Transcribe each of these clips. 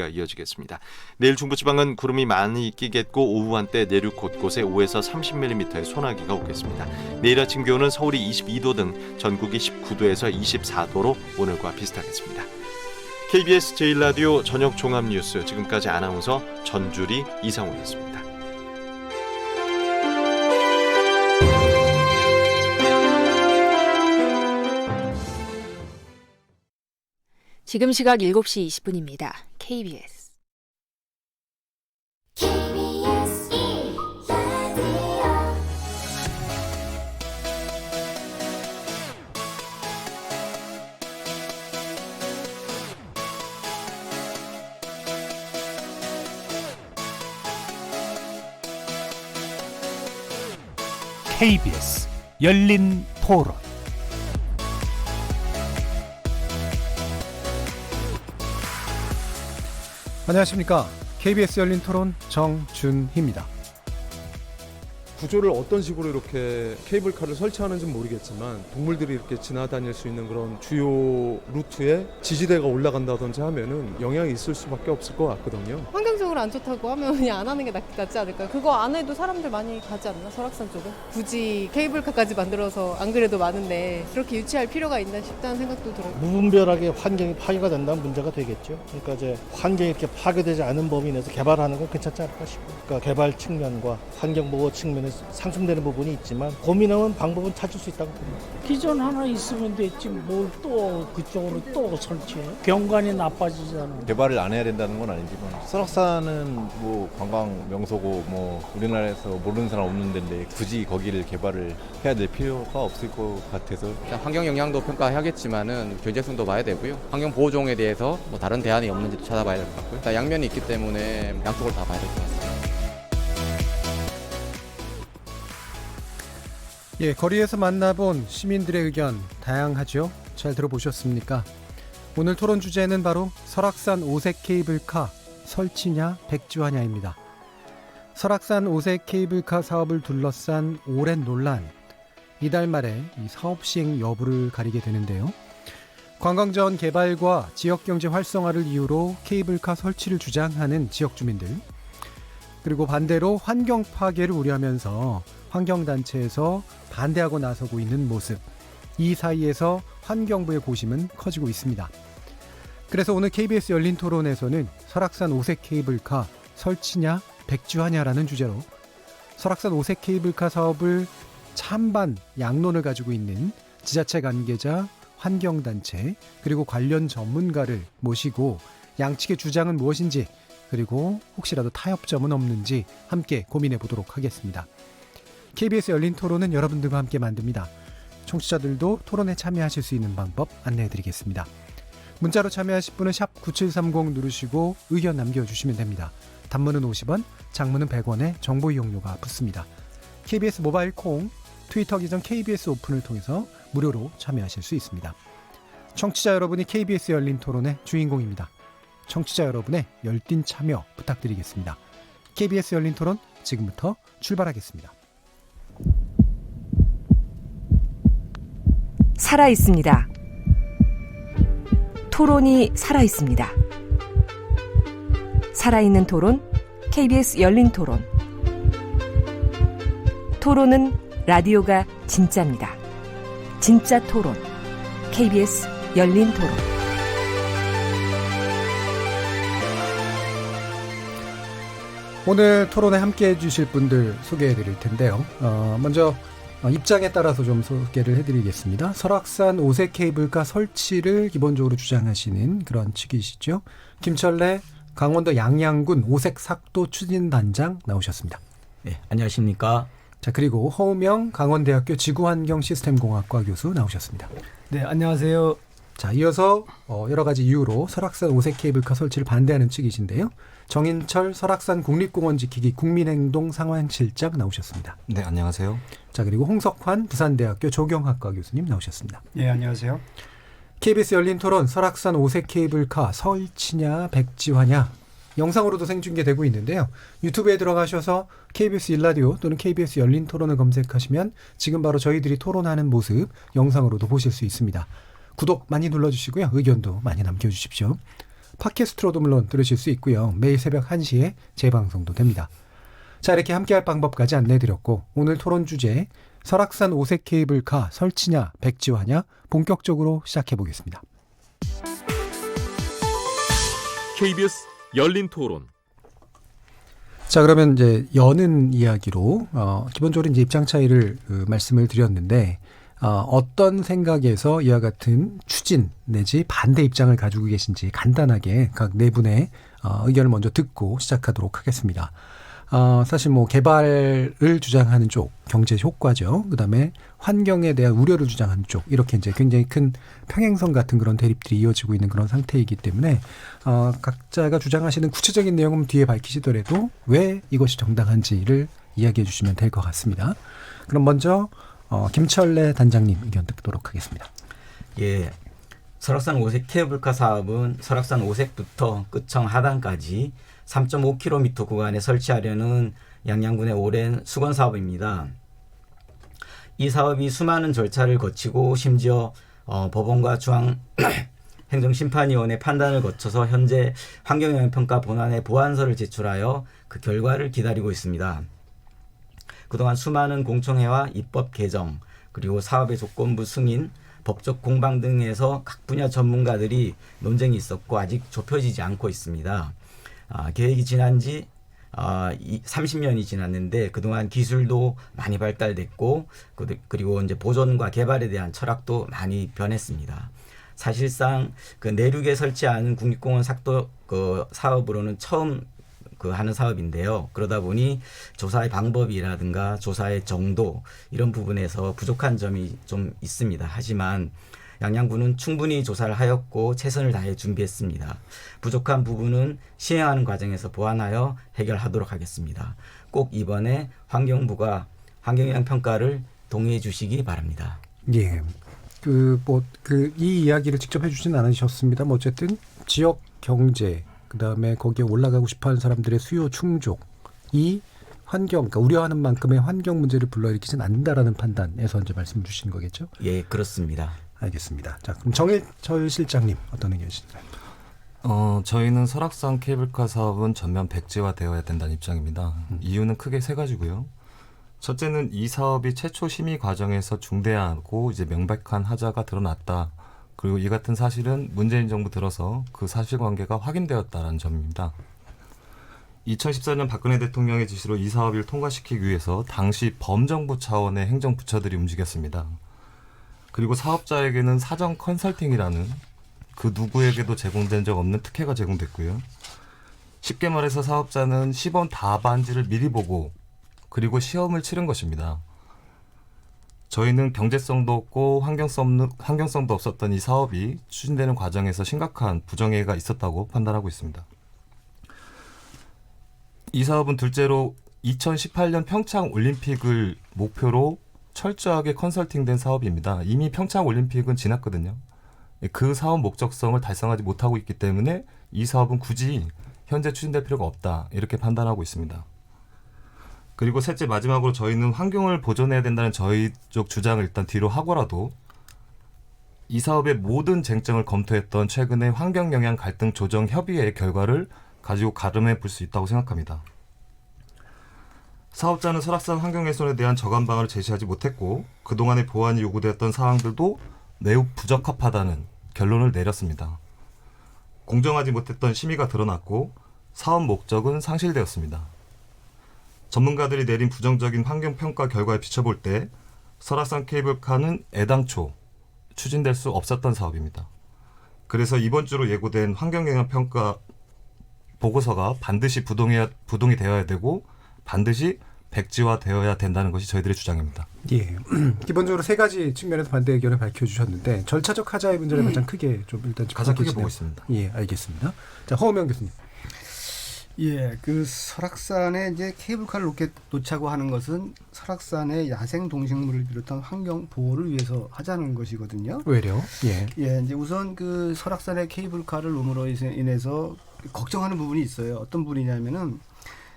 이어지겠습니다. 내일 중부지방은 구름이 많이 끼겠고 오후 한때 내륙 곳곳에 5에서 30mm의 소나기가 오겠습니다. 내일 아침 기온은 서울이 22도 등 전국이 19도에서 24도로 오늘과 비슷하겠습니다. KBS 제1라디오 저녁 종합뉴스, 지금까지 아나운서 전주리 이상호였습니다. 지금 시각 7시 20분입니다. KBS. KBS 열린 토론. 안녕하십니까. KBS 열린 토론 정준희입니다. 구조를 어떤 식으로 이렇게 케이블카를 설치하는지는 모르겠지만 동물들이 이렇게 지나다닐 수 있는 그런 주요 루트에 지지대가 올라간다든지 하면은 영향이 있을 수밖에 없을 것 같거든요. 환경적으로 안 좋다고 하면 그냥 안 하는 게 낫지 않을까요? 그거 안 해도 사람들 많이 가지 않나? 설악산 쪽은? 굳이 케이블카까지 만들어서 안 그래도 많은데 그렇게 유치할 필요가 있나 싶다는 생각도 들어요. 무분별하게 환경이 파괴가 된다면 문제가 되겠죠. 그러니까 이제 환경이 이렇게 파괴되지 않은 범위 내에서 개발하는 건 괜찮지 않을까 싶어요. 그러니까 개발 측면과 환경보호 측면에서 상충되는 부분이 있지만 고민하면 방법은 찾을 수 있다고 봅니다. 기존 하나 있으면 됐지 뭘 또 그쪽으로 또 설치해. 경관이 나빠지잖아. 개발을 안 해야 된다는 건 아니지만 설악산은 뭐 관광 명소고 뭐 우리나라에서 모르는 사람 없는 데인데 굳이 거기를 개발을 해야 될 필요가 없을 것 같아서 환경 영향도 평가하겠지만은 경제성도 봐야 되고요. 환경 보호종에 대해서 뭐 다른 대안이 없는지도 찾아봐야 될 것 같고요. 일단 양면이 있기 때문에 양쪽을 다 봐야 될 것 같습니다. 예, 거리에서 만나본 시민들의 의견 다양하죠. 잘 들어보셨습니까? 오늘 토론 주제는 바로 설악산 오색 케이블카 설치냐 백지화냐입니다. 설악산 오색 케이블카 사업을 둘러싼 오랜 논란, 이달 말에 이 사업 시행 여부를 가리게 되는데요. 관광자원 개발과 지역경제 활성화를 이유로 케이블카 설치를 주장하는 지역 주민들, 그리고 반대로 환경 파괴를 우려하면서 환경단체에서 반대하고 나서고 있는 모습, 이 사이에서 환경부의 고심은 커지고 있습니다. 그래서 오늘 KBS 열린 토론에서는 설악산 오색 케이블카 설치냐 백지화냐라는 주제로 설악산 오색 케이블카 사업을 찬반 양론을 가지고 있는 지자체 관계자, 환경단체, 그리고 관련 전문가를 모시고 양측의 주장은 무엇인지, 그리고 혹시라도 타협점은 없는지 함께 고민해 보도록 하겠습니다. KBS 열린 토론은 여러분들과 함께 만듭니다. 청취자들도 토론에 참여하실 수 있는 방법 안내해 드리겠습니다. 문자로 참여하실 분은 샵 9730 누르시고 의견 남겨주시면 됩니다. 단문은 50원, 장문은 100원에 정보 이용료가 붙습니다. KBS 모바일 콩, 트위터 계정 KBS 오픈을 통해서 무료로 참여하실 수 있습니다. 청취자 여러분이 KBS 열린 토론의 주인공입니다. 청취자 여러분의 열띤 참여 부탁드리겠습니다. KBS 열린 토론 지금부터 출발하겠습니다. 살아있습니다. 토론이 살아있습니다. 살아있는 토론, KBS 열린 토론. 토론은 라디오가 진짜입니다. 진짜 토론, KBS 열린 토론. 오늘 토론에 함께해 주실 분들 소개해 드릴 텐데요. 먼저 입장에 따라서 좀 소개를 해드리겠습니다. 설악산 오색 케이블카 설치를 기본적으로 주장하시는 그런 측이시죠. 김철래 강원도 양양군 오색 삭도 추진단장 나오셨습니다. 네, 안녕하십니까. 자, 그리고 허우명 강원대학교 지구환경시스템공학과 교수 나오셨습니다. 네, 안녕하세요. 자, 이어서 여러 가지 이유로 설악산 오색 케이블카 설치를 반대하는 측이신데요. 정인철 설악산 국립공원 지키기 국민행동 상황실장 나오셨습니다. 네, 안녕하세요. 자, 그리고 홍석환 부산대학교 조경학과 교수님 나오셨습니다. 네, 안녕하세요. KBS 열린 토론 설악산 오색 케이블카 설치냐 백지화냐 영상으로도 생중계되고 있는데요. 유튜브에 들어가셔서 KBS 1라디오 또는 KBS 열린 토론을 검색하시면 지금 바로 저희들이 토론하는 모습 영상으로도 보실 수 있습니다. 구독 많이 눌러주시고요. 의견도 많이 남겨주십시오. 팟캐스트로도 물론 들으실 수 있고요. 매일 새벽 1시에 재방송도 됩니다. 자, 이렇게 함께할 방법까지 안내해드렸고 오늘 토론 주제 설악산 5색 케이블카 설치냐 백지화냐 본격적으로 시작해보겠습니다. KBS 열린 토론. 자, 그러면 이제 여는 이야기로 기본적으로 이제 입장 차이를 말씀을 드렸는데 어떤 생각에서 이와 같은 추진 내지 반대 입장을 가지고 계신지 간단하게 각 네 분의 의견을 먼저 듣고 시작하도록 하겠습니다. 사실 뭐 개발을 주장하는 쪽, 경제 효과죠. 그다음에 환경에 대한 우려를 주장하는 쪽, 이렇게 이제 굉장히 큰 평행선 같은 그런 대립들이 이어지고 있는 그런 상태이기 때문에 각자가 주장하시는 구체적인 내용은 뒤에 밝히시더라도 왜 이것이 정당한지를 이야기해 주시면 될 것 같습니다. 그럼 먼저 김철래 단장님 의견 듣도록 하겠습니다. 예, 설악산 5색 케이블카 사업은 설악산 5색부터 끝청 하단까지 3.5km 구간에 설치하려는 양양군의 오랜 수건 사업입니다. 이 사업이 수많은 절차를 거치고 심지어 법원과 중앙행정심판위원회 판단을 거쳐서 현재 환경영향평가 본안에 보완서를 제출하여 그 결과를 기다리고 있습니다. 그동안 수많은 공청회와 입법 개정, 그리고 사업의 조건부 승인, 법적 공방 등에서 각 분야 전문가들이 논쟁이 있었고 아직 좁혀지지 않고 있습니다. 계획이 지난 지 30년이 지났는데 그동안 기술도 많이 발달됐고 그리고 이제 보존과 개발에 대한 철학도 많이 변했습니다. 사실상 그 내륙에 설치하는 국립공원 삭도 사업으로는 처음 하는 사업인데요. 그러다 보니 조사의 방법이라든가 조사의 정도 이런 부분에서 부족한 점이 좀 있습니다. 하지만 양양군은 충분히 조사를 하였고 최선을 다해 준비했습니다. 부족한 부분은 시행하는 과정에서 보완하여 해결하도록 하겠습니다. 꼭 이번에 환경부가 환경영향 평가를 동의해 주시기 바랍니다. 예. 이 이야기를 직접 해주진 않으셨습니다. 어쨌든 지역 경제, 그 다음에 거기에 올라가고 싶어하는 사람들의 수요 충족, 이 환경, 그러니까 우려하는 만큼의 환경 문제를 불러일으키진 않는다라는 판단에서 이제 말씀 주신 거겠죠? 예, 그렇습니다. 알겠습니다. 자, 그럼 정일철 실장님 어떤 의견이신가요? 저희는 설악산 케이블카 사업은 전면 백지화되어야 된다는 입장입니다. 이유는 크게 세 가지고요. 첫째는 이 사업이 최초 심의 과정에서 중대하고 이제 명백한 하자가 드러났다. 그리고 이 같은 사실은 문재인 정부 들어서 그 사실관계가 확인되었다는 점입니다. 2014년 박근혜 대통령의 지시로 이 사업을 통과시키기 위해서 당시 범정부 차원의 행정부처들이 움직였습니다. 그리고 사업자에게는 사전 컨설팅이라는 그 누구에게도 제공된 적 없는 특혜가 제공됐고요. 쉽게 말해서 사업자는 시범 답안지를 미리 보고 그리고 시험을 치른 것입니다. 저희는 경제성도 없고 환경성도 없었던 이 사업이 추진되는 과정에서 심각한 부정행위가 있었다고 판단하고 있습니다. 이 사업은 둘째로 2018년 평창 올림픽을 목표로 철저하게 컨설팅된 사업입니다. 이미 평창 올림픽은 지났거든요. 그 사업 목적성을 달성하지 못하고 있기 때문에 이 사업은 굳이 현재 추진될 필요가 없다, 이렇게 판단하고 있습니다. 그리고 셋째, 마지막으로 저희는 환경을 보존해야 된다는 저희 쪽 주장을 일단 뒤로 하고라도 이 사업의 모든 쟁점을 검토했던 최근의 환경영향 갈등 조정 협의회의 결과를 가지고 가름해 볼 수 있다고 생각합니다. 사업자는 설악산 환경훼손에 대한 저감방안을 제시하지 못했고 그동안의 보완이 요구되었던 사항들도 매우 부적합하다는 결론을 내렸습니다. 공정하지 못했던 심의가 드러났고 사업 목적은 상실되었습니다. 전문가들이 내린 부정적인 환경평가 결과에 비춰볼 때 설악산 케이블카는 애당초 추진될 수 없었던 사업입니다. 그래서 이번 주로 예고된 환경영향평가 보고서가 반드시 부동이 되어야 되고 반드시 백지화되어야 된다는 것이 저희들의 주장입니다. 예, 기본적으로 세 가지 측면에서 반대 의견을 밝혀주셨는데 절차적 하자의 문제를 가장 크게 좀 일단 가장 크게 보고 있습니다. 예, 알겠습니다. 자, 허우명 교수님. 예, 그 설악산에 이제 케이블카를 놓자고 하는 것은 설악산의 야생 동식물을 비롯한 환경 보호를 위해서 하자는 것이거든요. 왜요? 예. 예, 이제 우선 그 설악산에 케이블카를 놓음으로 인해서 걱정하는 부분이 있어요. 어떤 부분이냐면은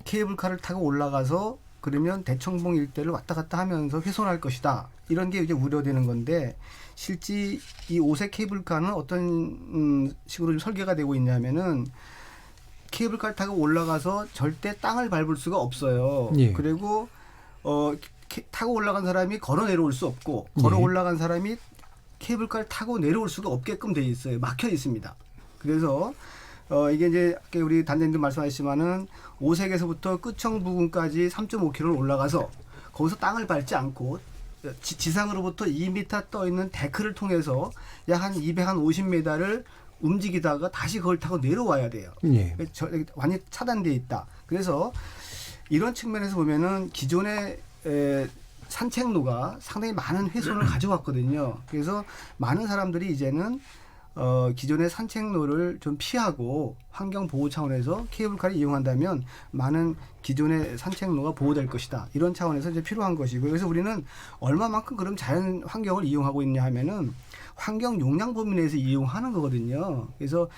케이블카를 타고 올라가서 그러면 대청봉 일대를 왔다 갔다 하면서 훼손할 것이다. 이런 게 이제 우려되는 건데 실제 이 5색 케이블카는 어떤 식으로 좀 설계가 되고 있냐면은 케이블카를 타고 올라가서 절대 땅을 밟을 수가 없어요. 예. 그리고 타고 올라간 사람이 걸어 내려올 수 없고 걸어 예. 올라간 사람이 케이블카를 타고 내려올 수가 없게끔 돼 있어요. 막혀 있습니다. 그래서 이게 이제 아까 우리 단장님도 말씀하셨지만은 5색에서부터 끝청 부분까지 3.5km를 올라가서 거기서 땅을 밟지 않고 지상으로부터 2m 떠 있는 데크를 통해서 약 한 250m를 움직이다가 다시 그걸 타고 내려와야 돼요. 예. 완전히 차단돼 있다. 그래서 이런 측면에서 보면은 기존의 산책로가 상당히 많은 훼손을 가져왔거든요. 그래서 많은 사람들이 이제는 기존의 산책로를 좀 피하고 환경 보호 차원에서 케이블카를 이용한다면 많은 기존의 산책로가 보호될 것이다. 이런 차원에서 이제 필요한 것이고, 그래서 우리는 얼마만큼 그럼 자연 환경을 이용하고 있냐 하면은 환경 용량 범위 내에서 이용하는 거거든요. 그래서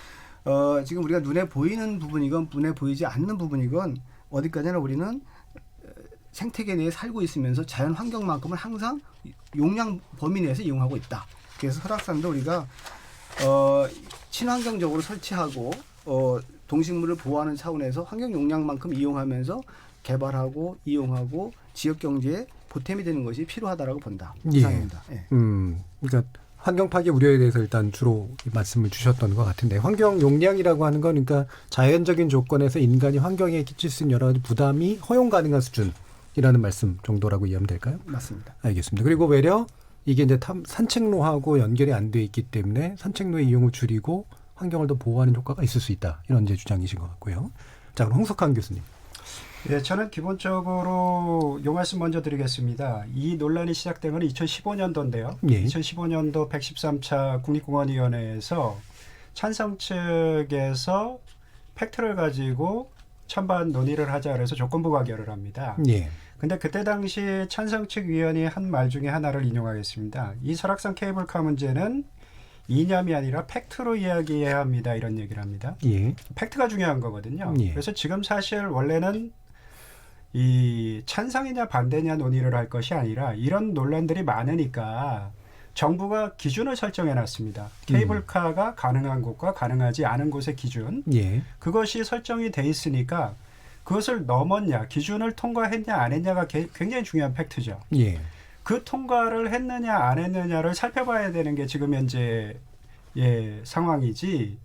지금 우리가 눈에 보이는 부분이건 눈에 보이지 않는 부분이건 어디까지나 우리는 생태계 내에 살고 있으면서 자연 환경만큼은 항상 용량 범위 내에서 이용하고 있다. 그래서 설악산도 우리가 친환경적으로 설치하고 동식물을 보호하는 차원에서 환경 용량만큼 이용하면서 개발하고 이용하고 지역 경제에 보탬이 되는 것이 필요하다라고 본다. 이상입니다. 예. 그러니까 환경 파괴 우려에 대해서 일단 주로 말씀을 주셨던 것 같은데, 환경 용량이라고 하는 건 그러니까 자연적인 조건에서 인간이 환경에 끼칠 수 있는 여러 가지 부담이 허용 가능한 수준이라는 말씀 정도라고 이해하면 될까요? 맞습니다. 알겠습니다. 그리고 외려 이게 이제 산책로하고 연결이 안 돼 있기 때문에 산책로의 이용을 줄이고 환경을 더 보호하는 효과가 있을 수 있다. 이런 이제 주장이신 것 같고요. 자, 그럼 홍석환 교수님. 예, 저는 기본적으로 요 말씀 먼저 드리겠습니다. 이 논란이 시작된 건 2015년도인데요. 예. 2015년도 113차 국립공원위원회에서 찬성 측에서 팩트를 가지고 찬반 논의를 하자 그래서 조건부 가결을 합니다. 예. 근데 그때 당시 찬성 측 위원이 한 말 중에 하나를 인용하겠습니다. 이 설악산 케이블카 문제는 이념이 아니라 팩트로 이야기해야 합니다. 이런 얘기를 합니다. 예. 팩트가 중요한 거거든요. 예. 그래서 지금 사실 원래는 이 찬성이냐 반대냐 논의를 할 것이 아니라 이런 논란들이 많으니까 정부가 기준을 설정해 놨습니다. 케이블카가 가능한 곳과 가능하지 않은 곳의 기준. 예. 그것이 설정이 돼 있으니까 그것을 넘었냐, 기준을 통과했냐 안 했냐가 굉장히 중요한 팩트죠. 예. 그 통과를 했느냐 안 했느냐를 살펴봐야 되는 게 지금 현재 상황이지,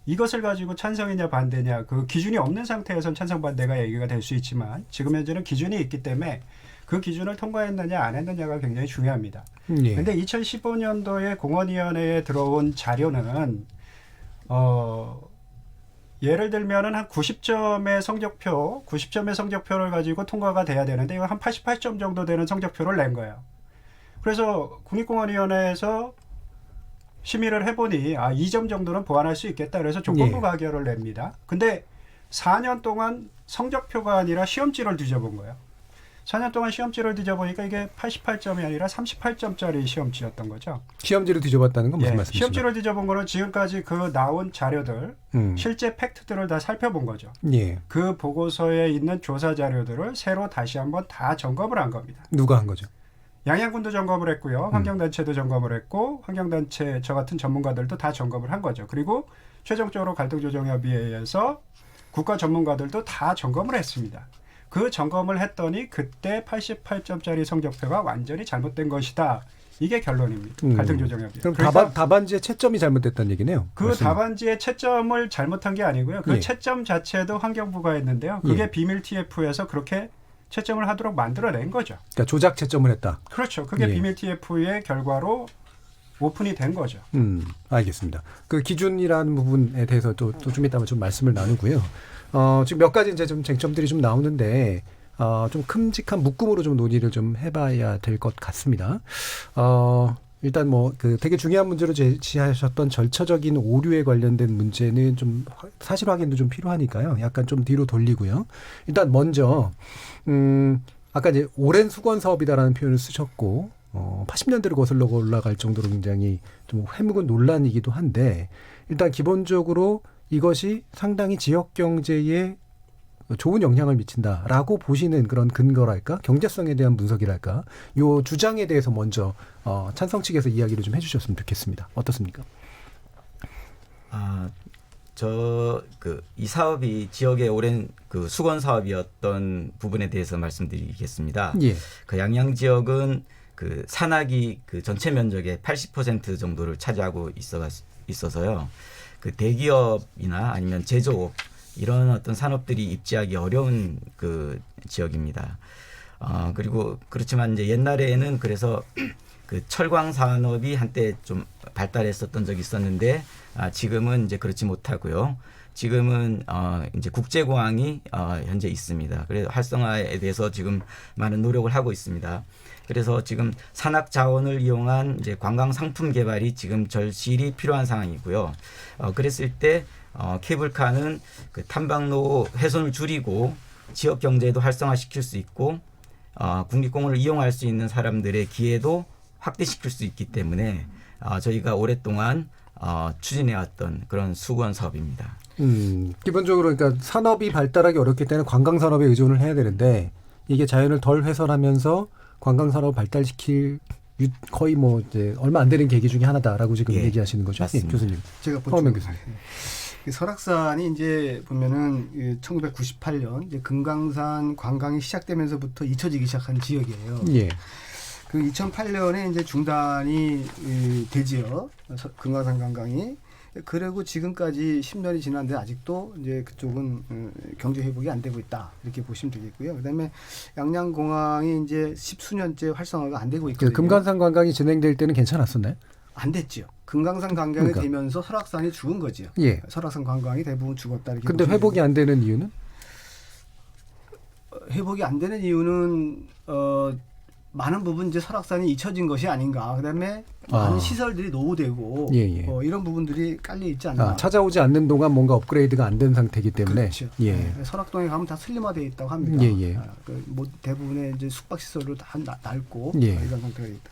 이것을 가지고 찬성이냐 반대냐 그 기준이 없는 상태에선 찬성 반대가 얘기가 될 수 있지만 지금 현재는 기준이 있기 때문에 그 기준을 통과했느냐 안 했느냐가 굉장히 중요합니다. 그런데 2015년도에 공원위원회에 들어온 자료는 예를 들면은 한 90점의 성적표를 가지고 통과가 돼야 되는데 이거 한 88점 정도 되는 성적표를 낸 거예요. 그래서 국립공원위원회에서 심의를 해보니 2점 정도는 보완할 수 있겠다. 그래서 조건부 가결을 냅니다. 근데 4년 동안 성적표가 아니라 시험지를 뒤져본 거예요. 4년 동안 시험지를 뒤져보니까 이게 88점이 아니라 38점짜리 시험지였던 거죠. 시험지를 뒤져봤다는 건 무슨 말씀이신가요? 시험지를 뒤져본 거는 지금까지 그 나온 자료들, 실제 팩트들을 다 살펴본 거죠. 예. 그 보고서에 있는 조사 자료들을 새로 다시 한번 다 점검을 한 겁니다. 누가 한 거죠? 양양군도 점검을 했고요. 환경단체도 점검을 했고 환경단체 저 같은 전문가들도 다 점검을 한 거죠. 그리고 최종적으로 갈등조정협의회에서 국가 전문가들도 다 점검을 했습니다. 그 점검을 했더니 그때 88점짜리 성적표가 완전히 잘못된 것이다. 이게 결론입니다. 갈등조정협의회. 그럼 답안지의 채점이 잘못됐다는 얘기네요. 그 맞습니다. 답안지의 채점을 잘못한 게 아니고요. 그 채점 자체도 환경부가 했는데요. 그게 비밀 TF에서 그렇게 채점을 하도록 만들어낸 거죠. 그러니까 조작 채점을 했다. 그렇죠. 그게 비밀 TF의 결과로 오픈이 된 거죠. 알겠습니다. 그 기준이라는 부분에 대해서 또 좀 이따가 좀 말씀을 나누고요. 지금 몇 가지 이제 좀 쟁점들이 좀 나오는데 좀 큼직한 묶음으로 좀 논의를 좀 해봐야 될 것 같습니다. 일단 뭐 그 되게 중요한 문제로 제시하셨던 절차적인 오류에 관련된 문제는 좀 사실 확인도 좀 필요하니까요. 약간 좀 뒤로 돌리고요. 일단 먼저 아까 이제 오랜 수건 사업이다라는 표현을 쓰셨고 80년대로 거슬러 올라갈 정도로 굉장히 좀 해묵은 논란이기도 한데 일단 기본적으로 이것이 상당히 지역 경제에 좋은 영향을 미친다라고 보시는 그런 근거랄까 경제성에 대한 분석이랄까 요 주장에 대해서 먼저 찬성 측에서 이야기를 좀 해주셨으면 좋겠습니다. 어떻습니까? 이 사업이 지역의 오랜 그 수건 사업이었던 부분에 대해서 말씀드리겠습니다. 예. 그 양양 지역은 그 산악이 그 전체 면적의 80% 정도를 차지하고 있어서요. 그 대기업이나 아니면 제조업 이런 어떤 산업들이 입지하기 어려운 그 지역입니다. 그리고 그렇지만 이제 옛날에는 그래서 그 철광 산업이 한때 좀 발달했었던 적이 있었는데 지금은 이제 그렇지 못하고요. 지금은 이제 국제공항이 현재 있습니다. 그래서 활성화에 대해서 지금 많은 노력을 하고 있습니다. 그래서 지금 산악 자원을 이용한 이제 관광 상품 개발이 지금 절실히 필요한 상황이고요. 그랬을 때 케이블카는 그 탐방로 훼손을 줄이고 지역 경제도 활성화시킬 수 있고 국립공원을 이용할 수 있는 사람들의 기회도 확대시킬 수 있기 때문에 저희가 오랫동안 추진해왔던 그런 수건 사업입니다. 기본적으로 그러니까 산업이 발달하기 어렵기 때문에 관광 산업에 의존을 해야 되는데 이게 자연을 덜 훼손하면서 관광 산업을 발달시킬 거의 뭐 이제 얼마 안 되는 계기 중에 하나다라고 지금 얘기하시는 거죠, 교수님. 제가 허우명 교수님. 설악산이 이제 보면은 1998년 이제 금강산 관광이 시작되면서부터 잊혀지기 시작한 지역이에요. 예. 그 2008년에 이제 중단이 되지요. 금강산 관광이. 그리고 지금까지 10년이 지났는데 아직도 이제 그쪽은 경제 회복이 안 되고 있다. 이렇게 보시면 되겠고요. 그다음에 양양공항이 이제 10수년째 활성화가 안 되고 있거든요. 금강산 관광이 진행될 때는 괜찮았었나요? 안 됐죠. 금강산 관광이 되면서 설악산이 죽은 거죠. 예. 설악산 관광이 대부분 죽었다. 이렇게. 근데 회복이 안 되는 이유는? 회복이 안 되는 이유는 많은 부분 이제 설악산이 잊혀진 것이 아닌가. 그다음에 많은 시설들이 노후되고 이런 부분들이 깔려 있지 않나. 찾아오지 않는 동안 뭔가 업그레이드가 안 된 상태이기 때문에. 그렇죠. 설악동에 가면 다 슬림화되어 있다고 합니다. 대부분의 이제 숙박 시설로 다 낡고 이런 상태가 있다.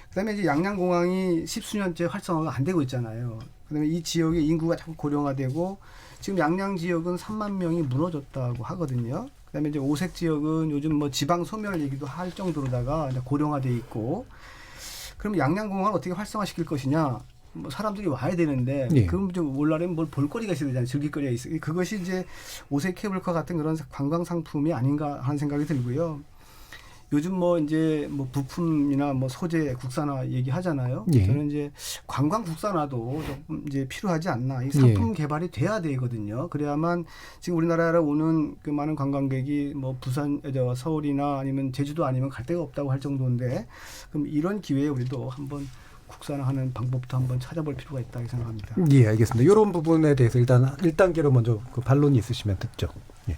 그다음에 이제 양양공항이 10수년째 활성화가 안 되고 있잖아요. 그다음에 이 지역의 인구가 자꾸 고령화되고 지금 양양 지역은 3만 명이 무너졌다고 하거든요. 그다음에 이제 오색 지역은 요즘 뭐 지방 소멸 얘기도 할 정도로다가 이제 고령화돼 있고, 그럼 양양공항을 어떻게 활성화시킬 것이냐? 뭐 사람들이 와야 되는데 그럼 좀 올라면 뭘 볼거리가 있어야 되잖아요. 즐길거리가 있어. 그것이 이제 오색 케이블카 같은 그런 관광 상품이 아닌가 하는 생각이 들고요. 요즘 뭐 이제 뭐 부품이나 뭐 소재 국산화 얘기하잖아요. 저는 이제 관광 국산화도 조금 이제 필요하지 않나. 이 상품 개발이 돼야 되거든요. 그래야만 지금 우리나라에 오는 그 많은 관광객이 뭐 부산, 서울이나 아니면 제주도 아니면 갈 데가 없다고 할 정도인데, 그럼 이런 기회에 우리도 한번 국산화하는 방법도 한번 찾아볼 필요가 있다 고 생각합니다. 예, 알겠습니다. 이런 부분에 대해서 일단 1단계로 먼저 그 반론이 있으시면 듣죠.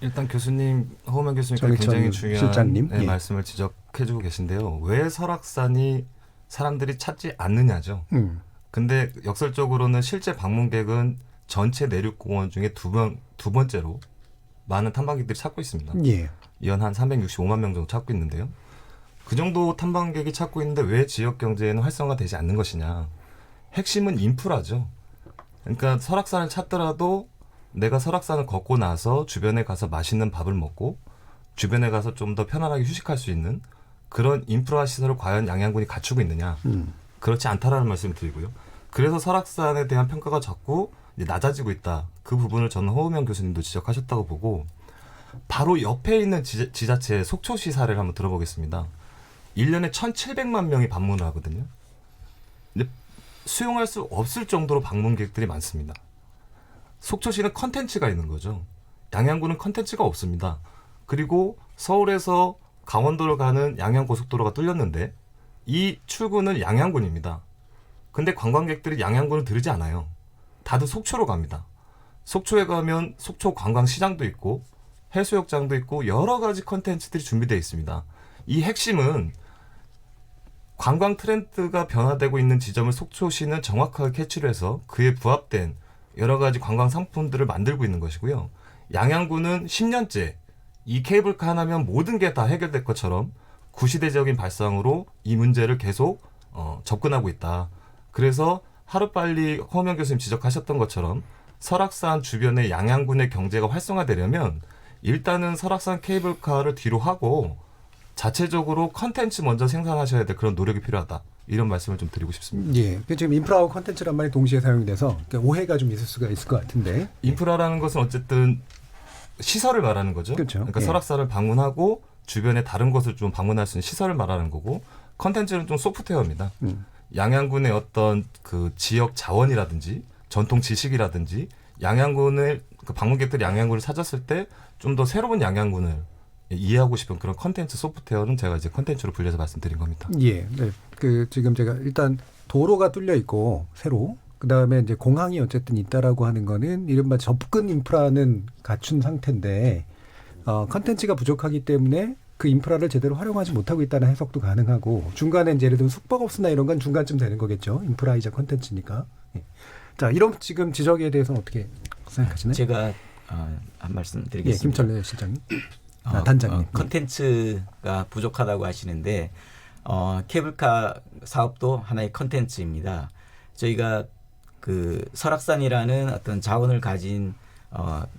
일단 교수님, 허우명 교수님께서 굉장히 중요한 말씀을 지적해주고 계신데요. 왜 설악산이 사람들이 찾지 않느냐죠. 근데 역설적으로는 실제 방문객은 전체 내륙공원 중에 두 번째로 많은 탐방객들이 찾고 있습니다. 연 한 365만 명 정도 찾고 있는데요. 그 정도 탐방객이 찾고 있는데 왜 지역 경제에는 활성화되지 않는 것이냐. 핵심은 인프라죠. 그러니까 설악산을 찾더라도 내가 설악산을 걷고 나서 주변에 가서 맛있는 밥을 먹고 주변에 가서 좀 더 편안하게 휴식할 수 있는 그런 인프라 시설을 과연 양양군이 갖추고 있느냐. 그렇지 않다라는 말씀을 드리고요. 그래서 설악산에 대한 평가가 자꾸 이제 낮아지고 있다. 그 부분을 저는 허우명 교수님도 지적하셨다고 보고, 바로 옆에 있는 지자체 속초시 사례를 한번 들어보겠습니다. 1년에 1,700만 명이 방문을 하거든요. 근데 수용할 수 없을 정도로 방문객들이 많습니다. 속초시는 컨텐츠가 있는 거죠. 양양군은 컨텐츠가 없습니다. 그리고 서울에서 강원도를 가는 양양고속도로가 뚫렸는데 이 출구는 양양군입니다. 근데 관광객들이 양양군을 들으지 않아요. 다들 속초로 갑니다. 속초에 가면 속초 관광시장도 있고 해수욕장도 있고 여러 가지 컨텐츠들이 준비되어 있습니다. 이 핵심은 관광 트렌드가 변화되고 있는 지점을 속초시는 정확하게 캐치를 해서 그에 부합된 여러 가지 관광 상품들을 만들고 있는 것이고요. 양양군은 10년째 이 케이블카 하나면 모든 게 다 해결될 것처럼 구시대적인 발상으로 이 문제를 계속 접근하고 있다. 그래서 하루빨리 허우명 교수님 지적하셨던 것처럼 설악산 주변의 양양군의 경제가 활성화되려면 일단은 설악산 케이블카를 뒤로 하고 자체적으로 컨텐츠 먼저 생산하셔야 될 그런 노력이 필요하다. 이런 말씀을 좀 드리고 싶습니다. 예. 지금 인프라와 컨텐츠란 말이 동시에 사용이 돼서 오해가 좀 있을 수가 있을 것 같은데. 인프라라는 것은 어쨌든 시설을 말하는 거죠. 그렇죠. 그러니까 예. 설악산을 방문하고 주변에 다른 것을 좀 방문할 수 있는 시설을 말하는 거고 컨텐츠는 좀 소프트웨어입니다. 양양군의 어떤 그 지역 자원이라든지 전통 지식이라든지 양양군을 그 방문객들이 양양군을 찾았을 때 좀 더 새로운 양양군을 이해하고 싶은 그런 컨텐츠 소프트웨어는 제가 이제 컨텐츠로 분류해서 말씀드린 겁니다. 예. 네. 그 지금 제가 일단 도로가 뚫려 있고 새로 그다음에 이제 공항이 어쨌든 있다라고 하는 거는 이른바 접근 인프라는 갖춘 상태인데 컨텐츠가 부족하기 때문에 그 인프라를 제대로 활용하지 못하고 있다는 해석도 가능하고 중간에 이제 예를 들면 숙박업소나 이런 건 중간쯤 되는 거겠죠. 인프라이자 컨텐츠니까. 예. 자, 이런 지금 지적에 대해서는 어떻게 생각하시나요? 제가 한 말씀 드리겠습니다. 예, 김철래 실장님. 단장님. 컨텐츠가 부족하다고 하시는데 케이블카 사업도 하나의 컨텐츠입니다. 저희가 그 설악산이라는 어떤 자원을 가진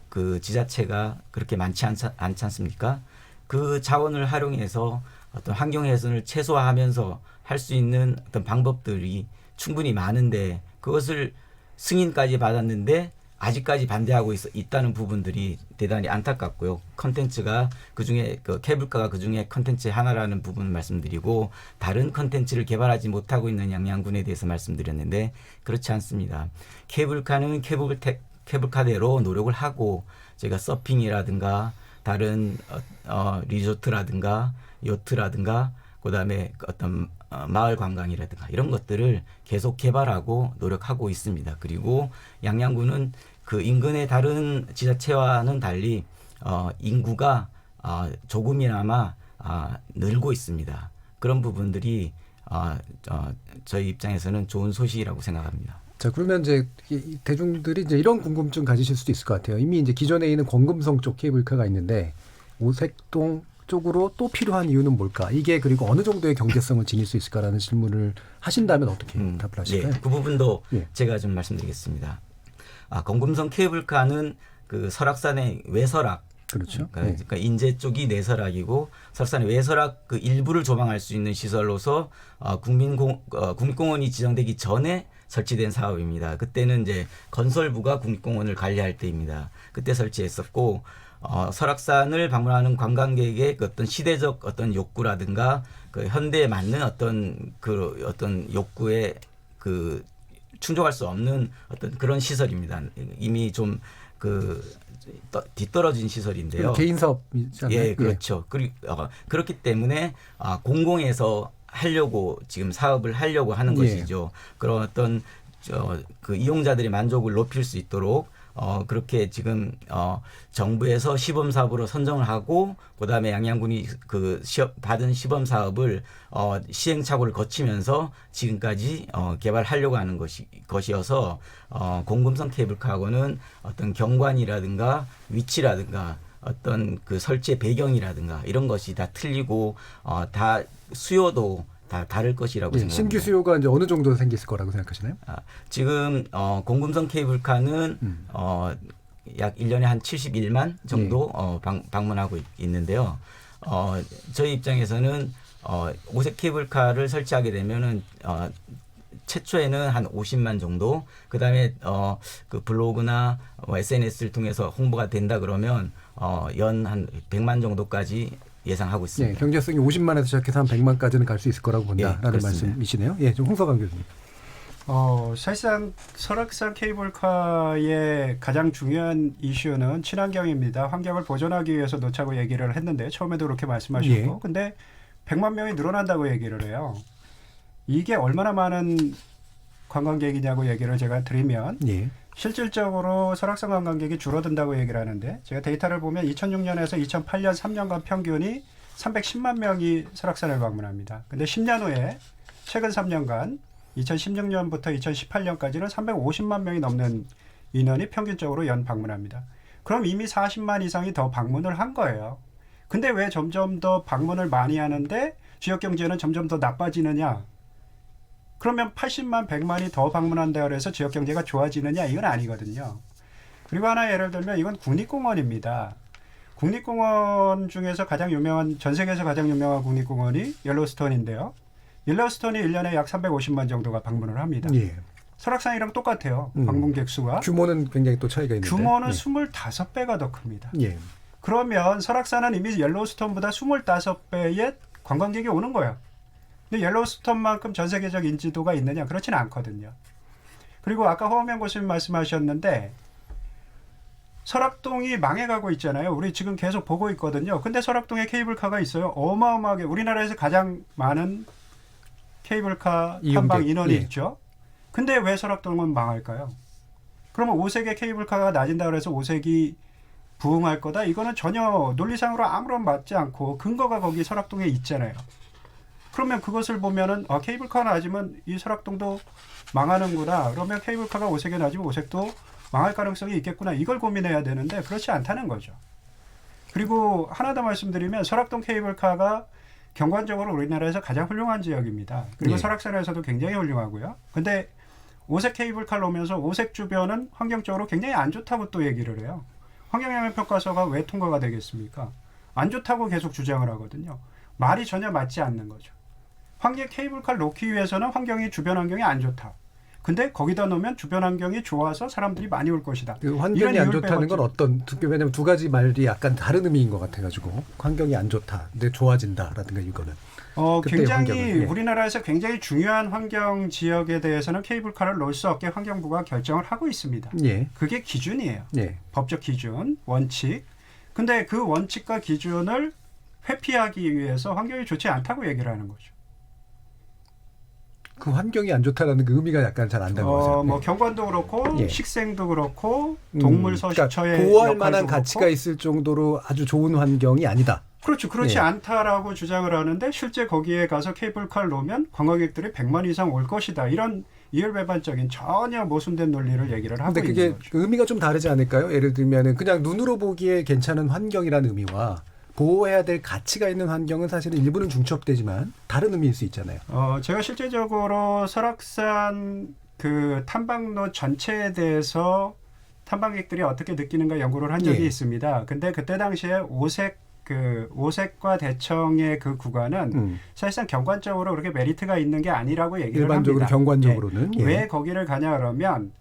그 지자체가 그렇게 많지 않지 않습니까? 그 자원을 활용해서 어떤 환경 훼손을 최소화하면서 할 수 있는 어떤 방법들이 충분히 많은데 그것을 승인까지 받았는데 아직까지 반대하고 있다는 부분들이 대단히 안타깝고요. 컨텐츠가 그중에 그 케이블카가 그중에 컨텐츠 하나라는 부분 말씀드리고 다른 컨텐츠를 개발하지 못하고 있는 양양군에 대해서 말씀드렸는데 그렇지 않습니다. 케이블카는 케이블카대로 노력을 하고 제가 서핑이라든가 다른 리조트라든가 요트라든가 그다음에 어떤 마을 관광이라든가 이런 것들을 계속 개발하고 노력하고 있습니다. 그리고 양양군은 그 인근의 다른 지자체와는 달리 인구가 조금이나마 늘고 있습니다. 그런 부분들이 저희 입장에서는 좋은 소식이라고 생각합니다. 자, 그러면 이제 대중들이 이제 이런 궁금증 가지실 수도 있을 것 같아요. 이미 이제 기존에 있는 권금성 쪽 케이블카가 있는데 오색동 쪽으로 또 필요한 이유는 뭘까? 이게 그리고 어느 정도의 경제성을 지닐 수 있을까라는 질문을 하신다면 어떻게 답을 하실까요? 예, 그 부분도 제가 좀 말씀드리겠습니다. 권금성 케이블카는 그 설악산의 외설악, 그렇죠. 그러니까 인제 쪽이 내설악이고 설악산의 외설악 그 일부를 조망할 수 있는 시설로서 국립공원이 지정되기 전에 설치된 사업입니다. 그때는 이제 건설부가 국립공원을 관리할 때입니다. 그때 설치했었고 설악산을 방문하는 관광객의 그 어떤 시대적 어떤 욕구라든가 그 현대에 맞는 어떤 욕구에 그 충족할 수 없는 어떤 그런 시설입니다. 이미 좀 뒤떨어진 시설인데요. 개인 사업이잖아요. 예, 그렇죠. 그렇기 때문에 공공에서 하려고 지금 사업을 하려고 하는 것이죠. 그런 어떤 그 이용자들의 만족을 높일 수 있도록 그렇게 지금 정부에서 시범 사업으로 선정을 하고 그다음에 양양군이 그 받은 시범 사업을 시행착오를 거치면서 지금까지 개발하려고 하는 것이어서 공금성 케이블카하고는 어떤 경관이라든가 위치라든가 어떤 그 설치의 배경이라든가 이런 것이 다 틀리고 다 수요도 다 다를 것이라고 생각합니다. 신규 수요가 이제 어느 정도 생길 거라고 생각하시나요? 지금 공금성 케이블카는 약 1년에 한 71만 정도 방문하고 있는데요. 저희 입장에서는 오색 케이블카를 설치하게 되면은 최초에는 한 50만 정도, 그다음에 그 블로그나 SNS를 통해서 홍보가 된다 그러면 연 한 100만 정도까지 예상하고 있습니다. 예, 경제성이 50만에서 시작해서 한 100만까지는 갈 수 있을 거라고 본다라는 말씀이시네요. 예, 좀 홍서강 교수님. 사실상 설악산 케이블카의 가장 중요한 이슈는 친환경입니다. 환경을 보존하기 위해서 놓자고 얘기를 했는데 처음에도 그렇게 말씀하셨고, 근데 100만 명이 늘어난다고 얘기를 해요. 이게 얼마나 많은 관광객이냐고 얘기를 제가 드리면 실질적으로 설악산 관광객이 줄어든다고 얘기를 하는데 제가 데이터를 보면 2006년에서 2008년 3년간 평균이 310만 명이 설악산을 방문합니다. 근데 10년 후에 최근 3년간 2016년부터 2018년까지는 350만 명이 넘는 인원이 평균적으로 연 방문합니다. 그럼 이미 40만 이상이 더 방문을 한 거예요. 근데 왜 점점 더 방문을 많이 하는데 지역경제는 점점 더 나빠지느냐? 그러면 80만, 100만이 더 방문한다고 해서 지역경제가 좋아지느냐? 이건 아니거든요. 그리고 하나 예를 들면 이건 국립공원입니다. 국립공원 중에서 가장 유명한 전 세계에서 가장 유명한 국립공원이 옐로스톤인데요. 옐로스톤이 1년에 약 350만 정도가 방문을 합니다. 예. 설악산이랑 똑같아요. 방문객 수가. 규모는 굉장히 또 차이가 있는데. 규모는 예. 25배가 더 큽니다. 예. 그러면 설악산은 이미 옐로스톤보다 25배의 관광객이 오는 거예요. 근데 옐로스톤만큼 전 세계적 인지도가 있느냐? 그렇지는 않거든요. 그리고 아까 허엄영 교수님 말씀하셨는데 설악동이 망해가고 있잖아요. 우리 지금 계속 보고 있거든요. 근데 설악동에 케이블카가 있어요. 어마어마하게 우리나라에서 가장 많은 케이블카 탐방 인원이 예. 있죠. 근데 왜 설악동은 망할까요? 그러면 오색의 케이블카가 낮은다 그래서 오색이 부흥할 거다? 이거는 전혀 논리상으로 아무런 맞지 않고 근거가 거기 설악동에 있잖아요. 그러면 그것을 보면은 케이블카가 낮으면 이 설악동도 망하는구나. 그러면 케이블카가 오색에 낮으면 오색도 망할 가능성이 있겠구나. 이걸 고민해야 되는데 그렇지 않다는 거죠. 그리고 하나 더 말씀드리면 설악동 케이블카가 경관적으로 우리나라에서 가장 훌륭한 지역입니다. 그리고 예. 설악산에서도 굉장히 훌륭하고요. 근데 오색 케이블카를 오면서 오색 주변은 환경적으로 굉장히 안 좋다고 또 얘기를 해요. 환경영향평가서가 왜 통과가 되겠습니까? 안 좋다고 계속 주장을 하거든요. 말이 전혀 맞지 않는 거죠. 환경 케이블카를 놓기 위해서는 주변 환경이 안 좋다. 근데 거기다 놓으면 주변 환경이 좋아서 사람들이 많이 올 것이다. 그 환경이 안 좋다는 건 왜냐면 두 가지 말이 약간 다른 의미인 것 같아가지고 환경이 안 좋다, 근데 좋아진다라든가 이거는. 굉장히 환경은, 예. 우리나라에서 굉장히 중요한 환경 지역에 대해서는 케이블카를 놓을 수 없게 환경부가 결정을 하고 있습니다. 예. 그게 기준이에요. 예. 법적 기준, 원칙. 근데 그 원칙과 기준을 회피하기 위해서 환경이 좋지 않다고 얘기를 하는 거죠. 그 환경이 안 좋다라는 그 의미가 약간 잘 안 담겨서. 뭐 경관도 그렇고 예. 식생도 그렇고 동물 서식처의 그러니까 보호할 역할도 만한 그렇고. 가치가 있을 정도로 아주 좋은 환경이 아니다. 그렇죠. 그렇지 예. 않다라고 주장을 하는데 실제 거기에 가서 케이블카를 놓으면 관광객들이 100만 이상 올 것이다. 이런 이율배반적인 전혀 모순된 논리를 얘기를 하고 근데 있는 그게 거죠. 의미가 좀 다르지 않을까요? 예를 들면은 그냥 눈으로 보기에 괜찮은 환경이라는 의미와 보호해야 될 가치가 있는 환경은 사실은 일부는 중첩되지만 다른 의미일 수 있잖아요. 제가 실제적으로 설악산 그 탐방로 전체에 대해서 탐방객들이 어떻게 느끼는가 연구를 한 적이 예. 있습니다. 근데 그때 당시에 오색과 대청의 그 구간은 사실상 경관적으로 그렇게 메리트가 있는 게 아니라고 얘기를 일반적으로 합니다. 경관적으로는. 예. 예. 왜 거기를 가냐 그러면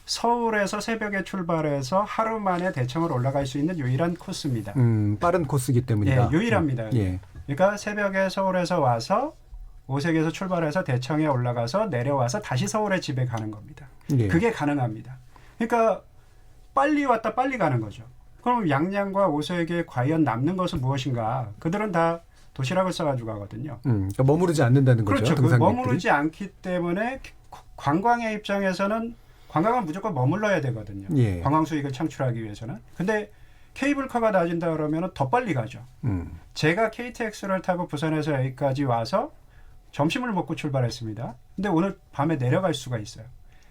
서울에서 새벽에 출발해서 하루 만에 대청을 올라갈 수 있는 유일한 코스입니다. 빠른 코스이기 때문이다. 예, 유일합니다. 예. 그러니까 새벽에 서울에서 와서 오색에서 출발해서 대청에 올라가서 내려와서 다시 서울에 집에 가는 겁니다. 예. 그게 가능합니다. 그러니까 빨리 왔다 빨리 가는 거죠. 그럼 양양과 오색에 과연 남는 것은 무엇인가? 그들은 다 도시락을 싸가지고 가거든요. 그러니까 머무르지 않는다는 거죠. 그렇죠. 등산객들이. 머무르지 않기 때문에 관광의 입장에서는 관광은 무조건 머물러야 되거든요. 예. 관광 수익을 창출하기 위해서는. 근데 케이블카가 낮은다 그러면 더 빨리 가죠. 제가 KTX를 타고 부산에서 여기까지 와서 점심을 먹고 출발했습니다. 근데 오늘 밤에 내려갈 수가 있어요.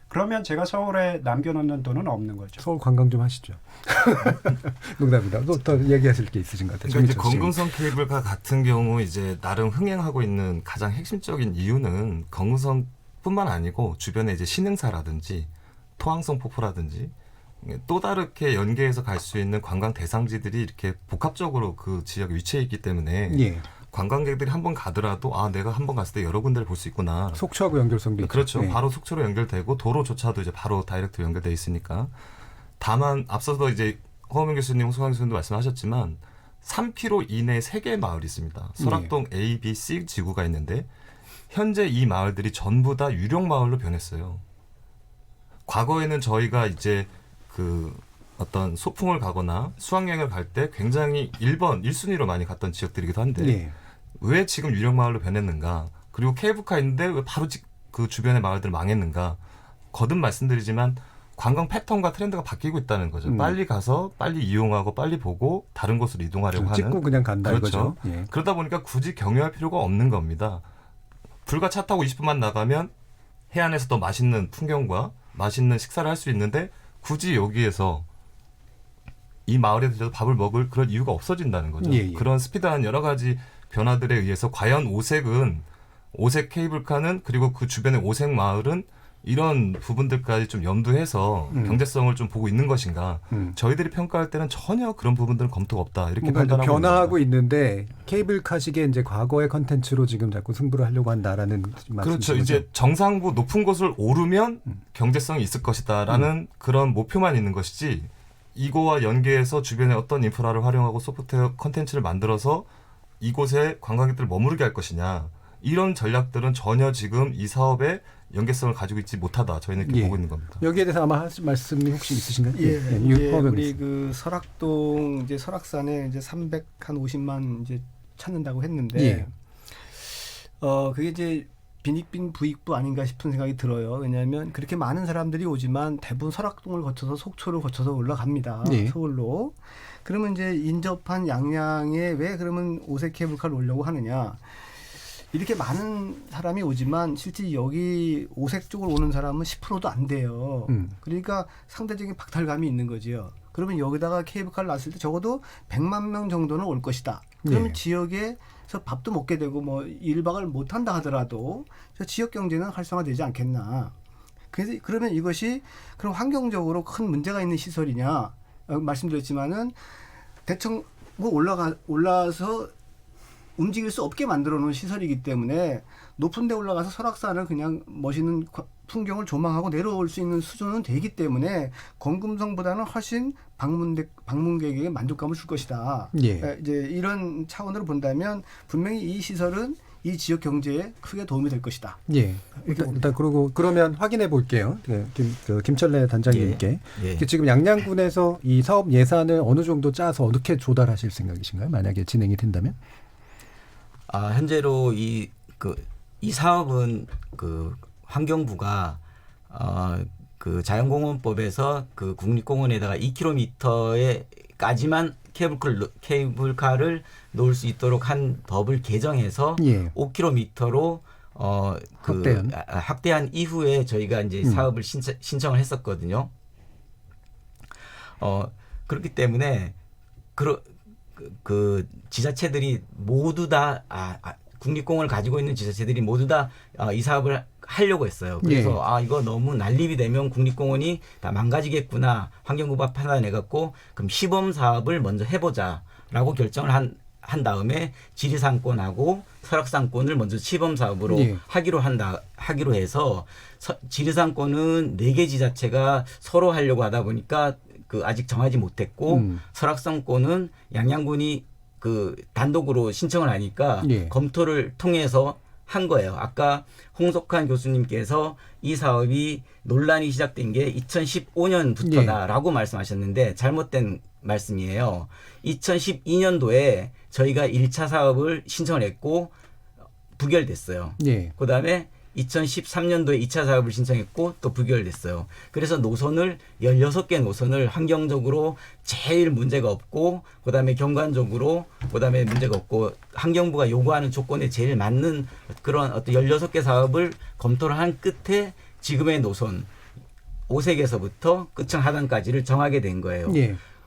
그러면 제가 서울에 남겨놓는 돈은 없는 거죠. 서울 관광 좀 하시죠. 농담입니다. 더 얘기하실 게 있으신 것 같아요. 그러니까 이제 건근선 케이블카 같은 경우 이제 나름 흥행하고 있는 가장 핵심적인 이유는 건근선뿐만 아니고 주변에 이제 신흥사라든지 토항성 폭포라든지 또 다르게 연계해서 갈 수 있는 관광 대상지들이 이렇게 복합적으로 그 지역에 위치해 있기 때문에 예. 관광객들이 한번 가더라도 내가 한번 갔을 때 여러 군데를 볼 수 있구나. 속초하고 연결성도 있죠. 그렇죠. 예. 바로 속초로 연결되고 도로조차도 이제 바로 다이렉트로 연결돼 있으니까. 다만 앞서서 이제 허은민 교수님, 홍성환 교수님도 말씀하셨지만 3km 이내 3개의 마을이 있습니다. 설악동 A, B, C 지구가 있는데 현재 이 마을들이 전부 다 유령 마을로 변했어요. 과거에는 저희가 이제 그 어떤 소풍을 가거나 수학여행을 갈 때 굉장히 1순위로 많이 갔던 지역들이기도 한데 예. 왜 지금 유령 마을로 변했는가? 그리고 케이블카 있는데 왜 바로 그 주변의 마을들 망했는가? 거듭 말씀드리지만 관광 패턴과 트렌드가 바뀌고 있다는 거죠. 빨리 가서 빨리 이용하고 빨리 보고 다른 곳으로 이동하려고 하는. 찍고 그냥 간다 그렇죠. 이거죠. 예. 그러다 보니까 굳이 경유할 필요가 없는 겁니다. 불과 차 타고 20분만 나가면 해안에서 더 맛있는 풍경과 맛있는 식사를 할 수 있는데 굳이 여기에서 이 마을에 들려서 밥을 먹을 그런 이유가 없어진다는 거죠. 예, 예. 그런 스피드한 여러 가지 변화들에 의해서 과연 오색 케이블카는 그리고 그 주변의 오색 마을은 이런 부분들까지 좀 염두해서 경제성을 좀 보고 있는 것인가. 저희들이 평가할 때는 전혀 그런 부분들은 검토가 없다. 이렇게 뭔가 이제 판단하고 변화하고 있는데 케이블카식의 이제 과거의 컨텐츠로 지금 자꾸 승부를 하려고 한다라는 말씀이시죠. 그렇죠. 이제 정상부 높은 곳을 오르면 경제성이 있을 것이다라는 그런 목표만 있는 것이지 이거와 연계해서 주변에 어떤 인프라를 활용하고 소프트웨어 컨텐츠를 만들어서 이곳에 관광객들을 머무르게 할 것이냐. 이런 전략들은 전혀 지금 이 사업에 연계성을 가지고 있지 못하다. 저희는 이렇게 보고 있는 겁니다. 여기에 대해서 아마 하실 말씀이 혹시 있으신가요? 우리 그 설악동 이제 설악산에 이제 350만 이제 찾는다고 했는데, 그게 이제 빈익빈 부익부 아닌가 싶은 생각이 들어요. 왜냐하면 그렇게 많은 사람들이 오지만 대부분 설악동을 거쳐서 속초를 거쳐서 올라갑니다. 서울로. 그러면 이제 인접한 양양에 왜 그러면 오색 케이블카를 오려고 하느냐? 이렇게 많은 사람이 오지만 실제 여기 오색 쪽으로 오는 사람은 10%도 안 돼요. 그러니까 상대적인 박탈감이 있는 거지요. 그러면 여기다가 케이블카를 놨을 때 적어도 100만 명 정도는 올 것이다. 그러면 지역에서 밥도 먹게 되고 뭐 1박을 못 한다 하더라도 저 지역 경제는 활성화되지 않겠나. 그래서 그러면 이것이 그럼 환경적으로 큰 문제가 있는 시설이냐 말씀드렸지만은 대충 뭐 올라서 움직일 수 없게 만들어 놓은 시설이기 때문에 높은 데 올라가서 설악산을 그냥 멋있는 풍경을 조망하고 내려올 수 있는 수준은 되기 때문에 검금성보다는 훨씬 방문객에게 만족감을 줄 것이다. 이제 이런 차원으로 본다면 분명히 이 시설은 이 지역 경제에 크게 도움이 될 것이다. 일단 그러면 확인해 볼게요. 김철래 단장님께 지금 양양군에서 이 사업 예산을 어느 정도 짜서 어떻게 조달하실 생각이신가요? 만약에 진행이 된다면? 현재로 이 사업은 그 환경부가 그 자연공원법에서 그 국립공원에다가 2km에까지만 케이블카를 놓을 수 있도록 한 법을 개정해서 5km로 확대한 이후에 저희가 이제 사업을 신청을 했었거든요. 그렇기 때문에 그 지자체들이 모두 다 국립공원을 가지고 있는 지자체들이 모두 다 이 사업을 하려고 했어요. 그래서 이거 너무 난립이 되면 국립공원이 다 망가지겠구나. 환경부가 판단해갖고 그럼 시범 사업을 먼저 해보자라고 결정을 한 다음에 지리산권하고 설악산권을 먼저 시범 사업으로 하기로 해서 지리산권은 4개 지자체가 서로 하려고 하다 보니까 아직 정하지 못했고 설악산권은 양양군이 단독으로 신청을 하니까 검토를 통해서 한 거예요. 아까 홍석환 교수님께서 이 사업이 논란이 시작된 게 2015년부터다라고 말씀하셨는데 잘못된 말씀이에요. 2012년도에 저희가 1차 사업을 신청을 했고 부결됐어요. 그다음에 2013년도에 2차 사업을 신청했고 또 부결됐어요. 그래서 노선을 16개 노선을 환경적으로 제일 문제가 없고 그다음에 경관적으로 그다음에 문제가 없고 환경부가 요구하는 조건에 제일 맞는 그런 어떤 16개 사업을 검토를 한 끝에 지금의 노선 오색에서부터 끝층 하단까지를 정하게 된 거예요.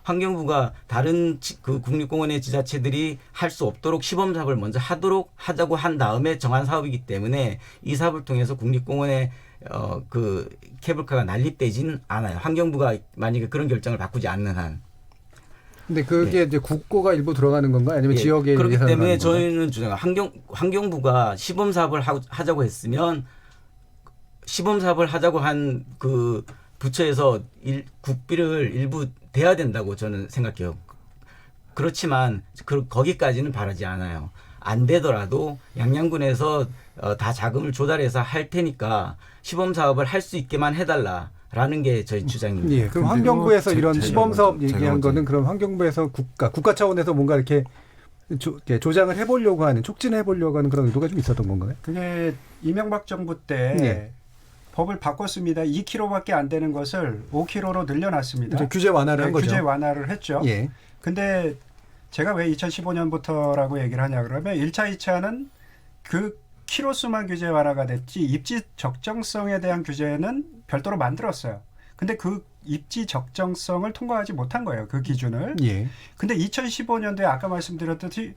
환경부가 다른 그 국립공원의 지자체들이 할 수 없도록 시범 사업을 먼저 하자고 한 다음에 정한 사업이기 때문에 이 사업을 통해서 국립공원의 그 케이블카가 난립되지는 않아요. 환경부가 만약에 그런 결정을 바꾸지 않는 한. 근데 그게 이제 국고가 일부 들어가는 건가요? 아니면 지역에 그렇기 때문에 저희는 환경부가 시범 사업을 하자고 했으면 시범 사업을 하자고 한 그 부처에서 국비를 일부 대야 된다고 저는 생각해요. 그렇지만 거기까지는 바라지 않아요. 안 되더라도 양양군에서 다 자금을 조달해서 할 테니까 시범 사업을 할 수 있게만 해달라라는 게 저희 주장입니다. 그럼 환경부에서 이런 시범 사업 얘기한 거는 그럼 환경부에서 국가 차원에서 뭔가 이렇게 조장을 해보려고 하는 촉진해보려고 하는 그런 의도가 좀 있었던 건가요? 그게 이명박 정부 때 법을 바꿨습니다. 2km밖에 안 되는 것을 5km로 늘려놨습니다. 규제 완화를 한 거죠. 규제 완화를 했죠. 근데 제가 왜 2015년부터라고 얘기를 하냐 그러면 1차, 2차는 그 키로수만 규제 완화가 됐지 입지 적정성에 대한 규제는 별도로 만들었어요. 근데 그 입지 적정성을 통과하지 못한 거예요. 그 기준을. 근데 2015년도에 아까 말씀드렸듯이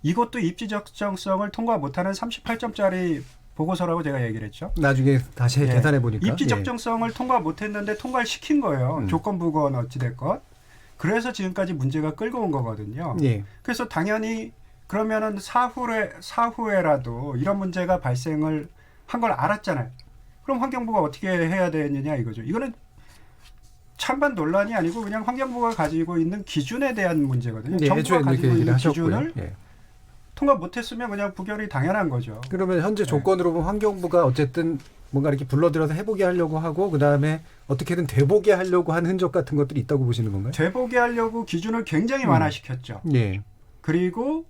이것도 입지 적정성을 통과 못하는 38점짜리 보고서라고 제가 얘기를 했죠. 나중에 다시 예. 계산해 보니까 입지 적정성을 통과 못했는데 통과를 시킨 거예요. 조건부건 어찌됐건. 그래서 지금까지 문제가 끌고 온 거거든요. 예. 그래서 당연히 그러면은 사후에라도 이런 문제가 발생을 한 걸 알았잖아요. 그럼 환경부가 어떻게 해야 되느냐 이거죠. 이거는 찬반 논란이 아니고 그냥 환경부가 가지고 있는 기준에 대한 문제거든요. 예, 정부가 가지고 있는 하셨고요. 기준을 예. 통과 못했으면 그냥 부결이 당연한 거죠. 그러면 현재 조건으로 보면 환경부가 어쨌든 뭔가 이렇게 불러들여서 해보게 하려고 하고 그다음에 어떻게든 되보게 하려고 한 흔적 같은 것들이 있다고 보시는 건가요? 되보게 하려고 기준을 굉장히 완화시켰죠. 예. 그리고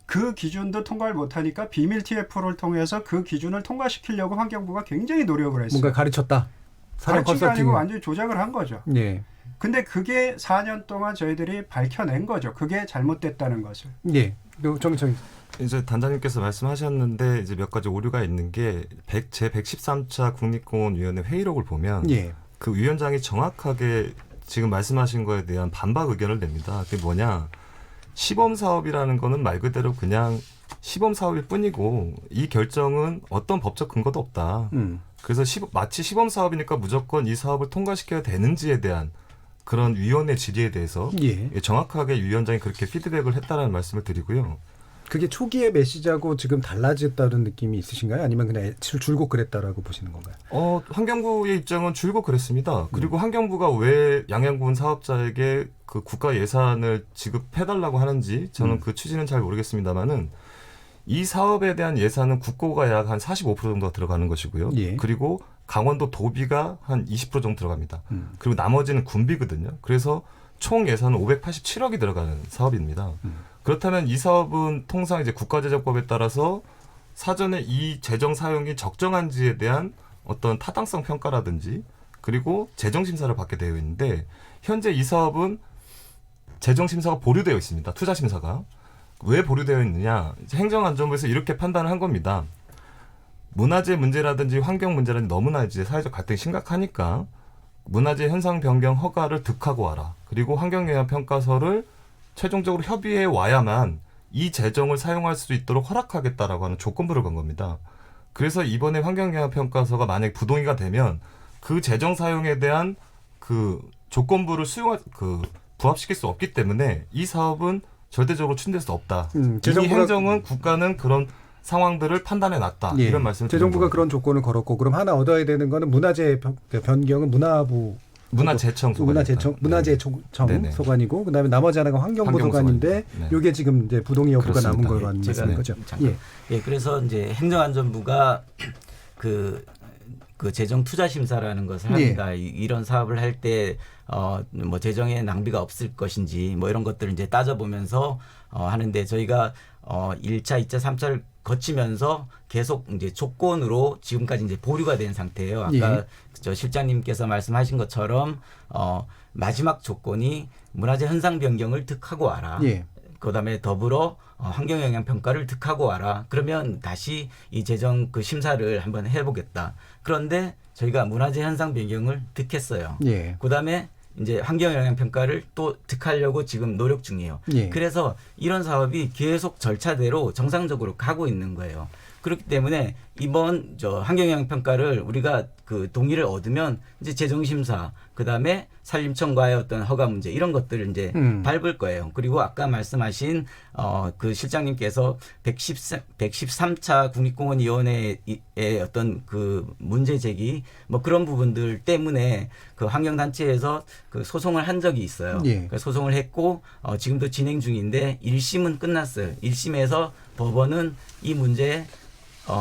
그 기준도 통과를 못하니까 비밀 TF를 통해서 그 기준을 통과시키려고 환경부가 굉장히 노력을 했어요. 뭔가 가르쳤다. 사람 가르친 게 아니고 컨설팅. 완전히 조작을 한 거죠. 예. 근데 그게 4년 동안 저희들이 밝혀낸 거죠. 그게 잘못됐다는 것을. 예. 정의. 이제 단장님께서 말씀하셨는데 이제 몇 가지 오류가 있는 게 제 113차 국립공원위원회 회의록을 보면 예. 그 위원장이 정확하게 지금 말씀하신 거에 대한 반박 의견을 냅니다. 그게 뭐냐? 시범 사업이라는 거는 말 그대로 그냥 시범 사업일 뿐이고 이 결정은 어떤 법적 근거도 없다. 그래서 마치 시범 사업이니까 무조건 이 사업을 통과시켜야 되는지에 대한 그런 위원회 질의에 대해서 예. 정확하게 위원장이 그렇게 피드백을 했다라는 말씀을 드리고요. 그게 초기의 메시지하고 지금 달라졌다는 느낌이 있으신가요? 아니면 그냥 줄곧 그랬다라고 보시는 건가요? 환경부의 입장은 줄곧 그랬습니다. 그리고 환경부가 왜 양양군 사업자에게 그 국가 예산을 지급해달라고 하는지 저는 그 취지는 잘 모르겠습니다만은 이 사업에 대한 예산은 국고가 약 한 45% 정도 들어가는 것이고요. 예. 그리고 강원도 도비가 한 20% 정도 들어갑니다. 그리고 나머지는 군비거든요. 그래서 총 예산은 587억이 들어가는 사업입니다. 그렇다면 이 사업은 통상 이제 국가재정법에 따라서 사전에 이 재정 사용이 적정한지에 대한 어떤 타당성 평가라든지 그리고 재정 심사를 받게 되어 있는데 현재 이 사업은 재정 심사가 보류되어 있습니다. 투자 심사가. 왜 보류되어 있느냐? 행정안전부에서 이렇게 판단을 한 겁니다. 문화재 문제라든지 환경 문제라든지 너무나 이제 사회적 갈등이 심각하니까 문화재 현상 변경 허가를 득하고 와라. 그리고 환경영향 평가서를 최종적으로 협의해 와야만 이 재정을 사용할 수 있도록 허락하겠다라고 하는 조건부를 건 겁니다. 그래서 이번에 환경영향 평가서가 만약 부동의가 되면 그 재정 사용에 대한 그 조건부를 부합시킬 수 없기 때문에 이 사업은 절대적으로 추진될 수 없다. 이미 행정은 국가는 그런 상황들을 판단해 놨다. 예. 이런 말씀을 재정부가 그런 조건을 걸었고 그럼 하나 얻어야 되는 거는 문화재 변경은 문화재청 소관이고 그다음에 나머지 하나가 환경부 소관인데 이게 지금 이제 부동의 여부가 남은 걸로 말씀인 거죠. 예, 그래서 이제 행정안전부가 그 재정 투자 심사라는 것을 합니다. 이런 사업을 할 때 뭐 재정에 낭비가 없을 것인지 뭐 이런 것들을 이제 따져보면서 하는데 저희가 1차, 2차, 3차를 거치면서 계속 이제 조건으로 지금까지 이제 보류가 된 상태예요. 아까 저 실장님께서 말씀하신 것처럼 마지막 조건이 문화재 현상 변경을 득하고 와라. 그다음에 더불어 환경영향 평가를 득하고 와라. 그러면 다시 이 재정 그 심사를 한번 해보겠다. 그런데 저희가 문화재 현상 변경을 득했어요. 그다음에 이제 환경영향 평가를 또 득하려고 지금 노력 중이에요. 그래서 이런 사업이 계속 절차대로 정상적으로 가고 있는 거예요. 그렇기 때문에 이번 환경영향 평가를 우리가 그 동의를 얻으면 이제 재정심사, 그다음에 산림청과의 어떤 허가 문제 이런 것들을 이제 밟을 거예요. 그리고 아까 말씀하신 그 실장님께서 113차 국립공원위원회의 어떤 그 문제 제기 뭐 그런 부분들 때문에 그 환경단체에서 그 소송을 한 적이 있어요. 그 소송을 했고 지금도 진행 중인데 1심은 끝났어요. 1심에서 법원은 이 문제에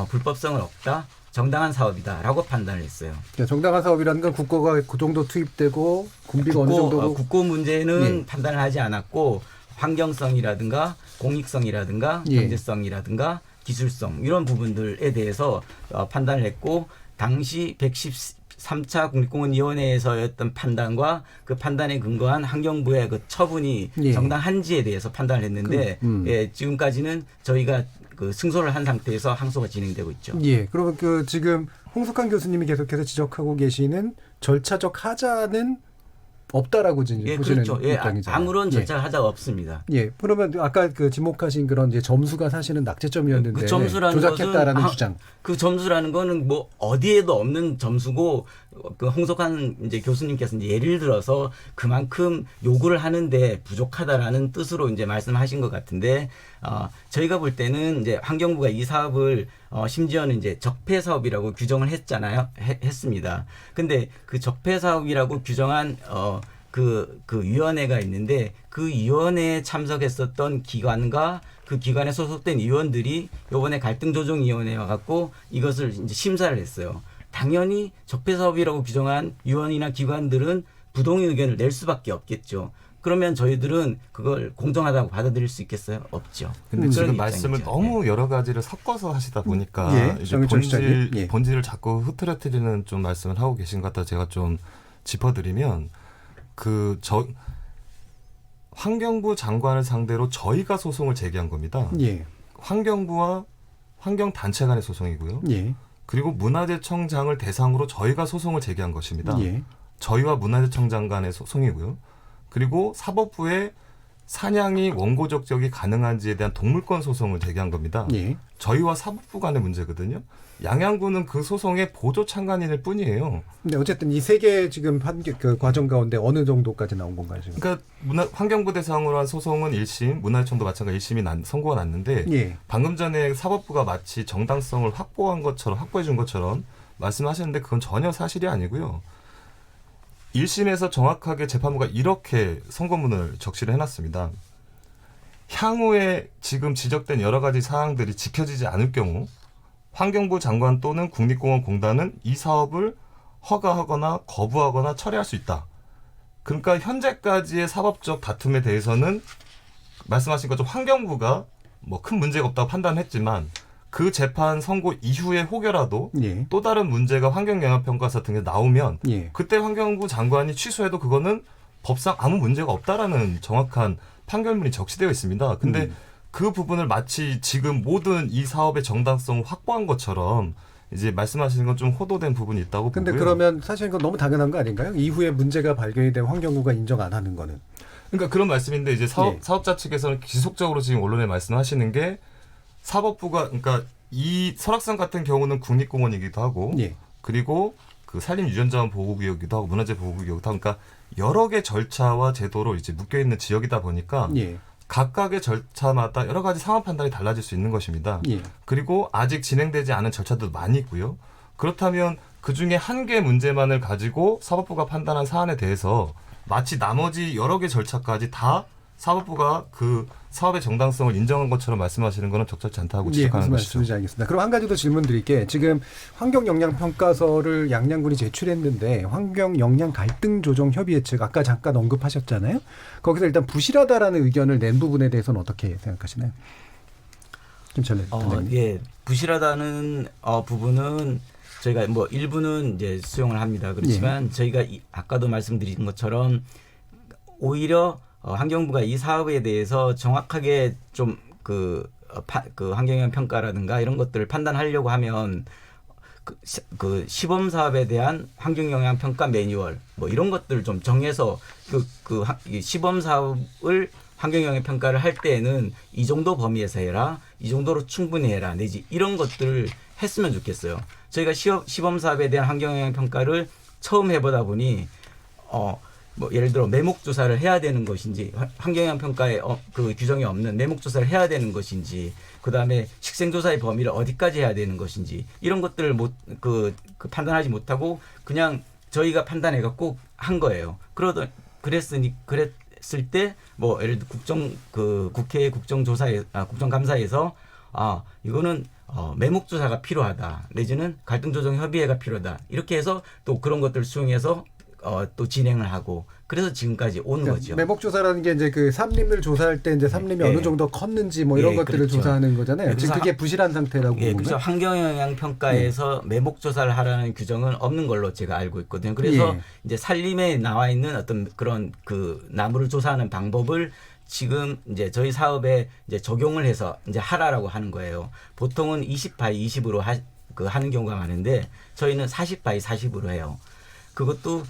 불법성은 없다. 정당한 사업이다라고 판단을 했어요. 정당한 사업이라는 건 국고가 그 정도 투입되고 군비가 어느 정도로 국고 문제는 판단을 하지 않았고 환경성이라든가 공익성이라든가 경제성이라든가 기술성 이런 부분들에 대해서 판단을 했고 당시 113차 국립공원위원회에서였던 판단과 그 판단에 근거한 환경부의 그 처분이 정당한지에 대해서 판단을 했는데 지금까지는 저희가 그 승소를 한 상태에서 항소가 진행되고 있죠. 그러면 그 지금 홍석환 교수님이 계속해서 지적하고 계시는 절차적 하자는 없다라고 이제 예, 보시는 그렇죠. 예, 입장이잖아요. 아무런 절차를 하자가 없습니다. 예, 그러면 아까 그 지목하신 그런 이제 점수가 사실은 낙제점이었는데 그 점수라는 조작했다라는 것은 주장. 그 점수라는 거는 뭐 어디에도 없는 점수고 그 홍석환 이제 교수님께서 이제 예를 들어서 그만큼 요구를 하는데 부족하다라는 뜻으로 이제 말씀하신 것 같은데 저희가 볼 때는 이제 환경부가 이 사업을 심지어는 이제 적폐 사업이라고 규정을 했잖아요. 했습니다. 근데 그 적폐 사업이라고 규정한 그 위원회가 있는데 그 위원회에 참석했었던 기관과 그 기관에 소속된 위원들이 요번에 갈등조정위원회에 와갖고 이것을 이제 심사를 했어요. 당연히 적폐 사업이라고 규정한 위원이나 기관들은 부동의 의견을 낼 수밖에 없겠죠. 그러면 저희들은 그걸 공정하다고 받아들일 수 있겠어요? 없죠. 근데 지금 그런 말씀을 입장이죠. 너무 여러 가지를 섞어서 하시다 보니까 이제 본질을 자꾸 흐트러뜨리는 좀 말씀을 하고 계신 것 같아서 제가 좀 짚어드리면 환경부 장관을 상대로 저희가 소송을 제기한 겁니다. 예. 환경부와 환경단체 간의 소송이고요. 예. 그리고 문화재청장을 대상으로 저희가 소송을 제기한 것입니다. 예. 저희와 문화재청장 간의 소송이고요. 그리고 사법부에 사냥이 원고적격이 가능한지에 대한 동물권 소송을 제기한 겁니다. 예. 저희와 사법부 간의 문제거든요. 양양구는 그 소송의 보조 참관인일 뿐이에요. 근데 어쨌든 이 세 개 지금 그 과정 가운데 어느 정도까지 나온 건가요, 지금? 그러니까 환경부 대상으로 한 소송은 1심, 문화재청도 마찬가지 1심이 선고가 났는데 예. 방금 전에 사법부가 마치 정당성을 확보해 준 것처럼 말씀하셨는데 그건 전혀 사실이 아니고요. 1심에서 정확하게 재판부가 이렇게 선고문을 적시를 해놨습니다. 향후에 지금 지적된 여러 가지 사항들이 지켜지지 않을 경우 환경부 장관 또는 국립공원공단은 이 사업을 허가하거나 거부하거나 철회할 수 있다. 그러니까 현재까지의 사법적 다툼에 대해서는 말씀하신 것처럼 환경부가 뭐 큰 문제가 없다고 판단했지만 그 재판 선고 이후에 혹여라도 또 다른 문제가 환경영향평가서 등에 나오면 그때 환경부 장관이 취소해도 그거는 법상 아무 문제가 없다라는 정확한 판결문이 적시되어 있습니다. 근데 그 부분을 마치 지금 모든 이 사업의 정당성을 확보한 것처럼 이제 말씀하시는 건 좀 호도된 부분이 있다고 근데 보고요. 그러면 사실 이건 너무 당연한 거 아닌가요? 이후에 문제가 발견이 되면 환경부가 인정 안 하는 거는. 그러니까 그런 말씀인데 이제 사업자 측에서는 지속적으로 지금 언론에 말씀하시는 게 사법부가 그러니까 이 설악산 같은 경우는 국립공원이기도 하고 그리고 그 산림유전자원 보호구역이기도 하고 문화재 보호구역이기도 하고 그러니까 여러 개 절차와 제도로 이제 묶여 있는 지역이다 보니까 각각의 절차마다 여러 가지 상황 판단이 달라질 수 있는 것입니다. 그리고 아직 진행되지 않은 절차도 많이 있고요. 그렇다면 그중에 한 개 문제만을 가지고 사법부가 판단한 사안에 대해서 마치 나머지 여러 개 절차까지 다 사법부가 그 사업의 정당성을 인정한 것처럼 말씀하시는 것은 적절치 않다고 지적하는 것이죠. 말씀이지 알겠습니다. 그럼 한 가지 더 질문 드릴게. 지금 환경영향평가서를 양양군이 제출했는데 환경영향갈등조정협의회 측 아까 잠깐 언급하셨잖아요. 거기서 일단 부실하다라는 의견을 낸 부분에 대해서는 어떻게 생각하시나요? 김철래 단장님. 예, 부실하다는 부분은 저희가 뭐 일부는 이제 수용을 합니다. 그렇지만 저희가 아까도 말씀드린 것처럼 오히려 환경부가 이 사업에 대해서 정확하게 좀 그 환경영향 평가라든가 이런 것들을 판단하려고 하면 그 시범 사업에 대한 환경영향 평가 매뉴얼 뭐 이런 것들을 좀 정해서 이 시범 사업을 환경영향 평가를 할 때에는 이 정도 범위에서 해라, 이 정도로 충분히 해라, 내지 이런 것들을 했으면 좋겠어요. 저희가 시범 사업에 대한 환경영향 평가를 처음 해보다 보니 뭐 예를 들어 매목 조사를 해야 되는 것인지 환경영향 평가에 그 규정이 없는 매목 조사를 해야 되는 것인지 그다음에 식생 조사의 범위를 어디까지 해야 되는 것인지 이런 것들을 판단하지 못하고 그냥 저희가 판단해 갖고 한 거예요. 그랬을 때 뭐 예를 들어 국회 국정감사에서 이거는 매목 조사가 필요하다 내지는 갈등조정 협의회가 필요하다 이렇게 해서 또 그런 것들을 수용해서 또 진행을 하고 그래서 지금까지 온 거죠. 매목 조사라는 게 이제 그 삼림을 조사할 때 이제 삼림이 어느 정도 컸는지 뭐 이런 것들을 그렇죠. 조사하는 거잖아요. 지금 그게 부실한 상태라고 보는 그래서 환경영향 평가에서 매목 조사를 하라는 규정은 없는 걸로 제가 알고 있거든요. 그래서 이제 산림에 나와 있는 어떤 그런 그 나무를 조사하는 방법을 지금 이제 저희 사업에 이제 적용을 해서 이제 하라라고 하는 거예요. 보통은 20/20으로 하는 경우가 많은데 저희는 40/40으로 해요. 그것도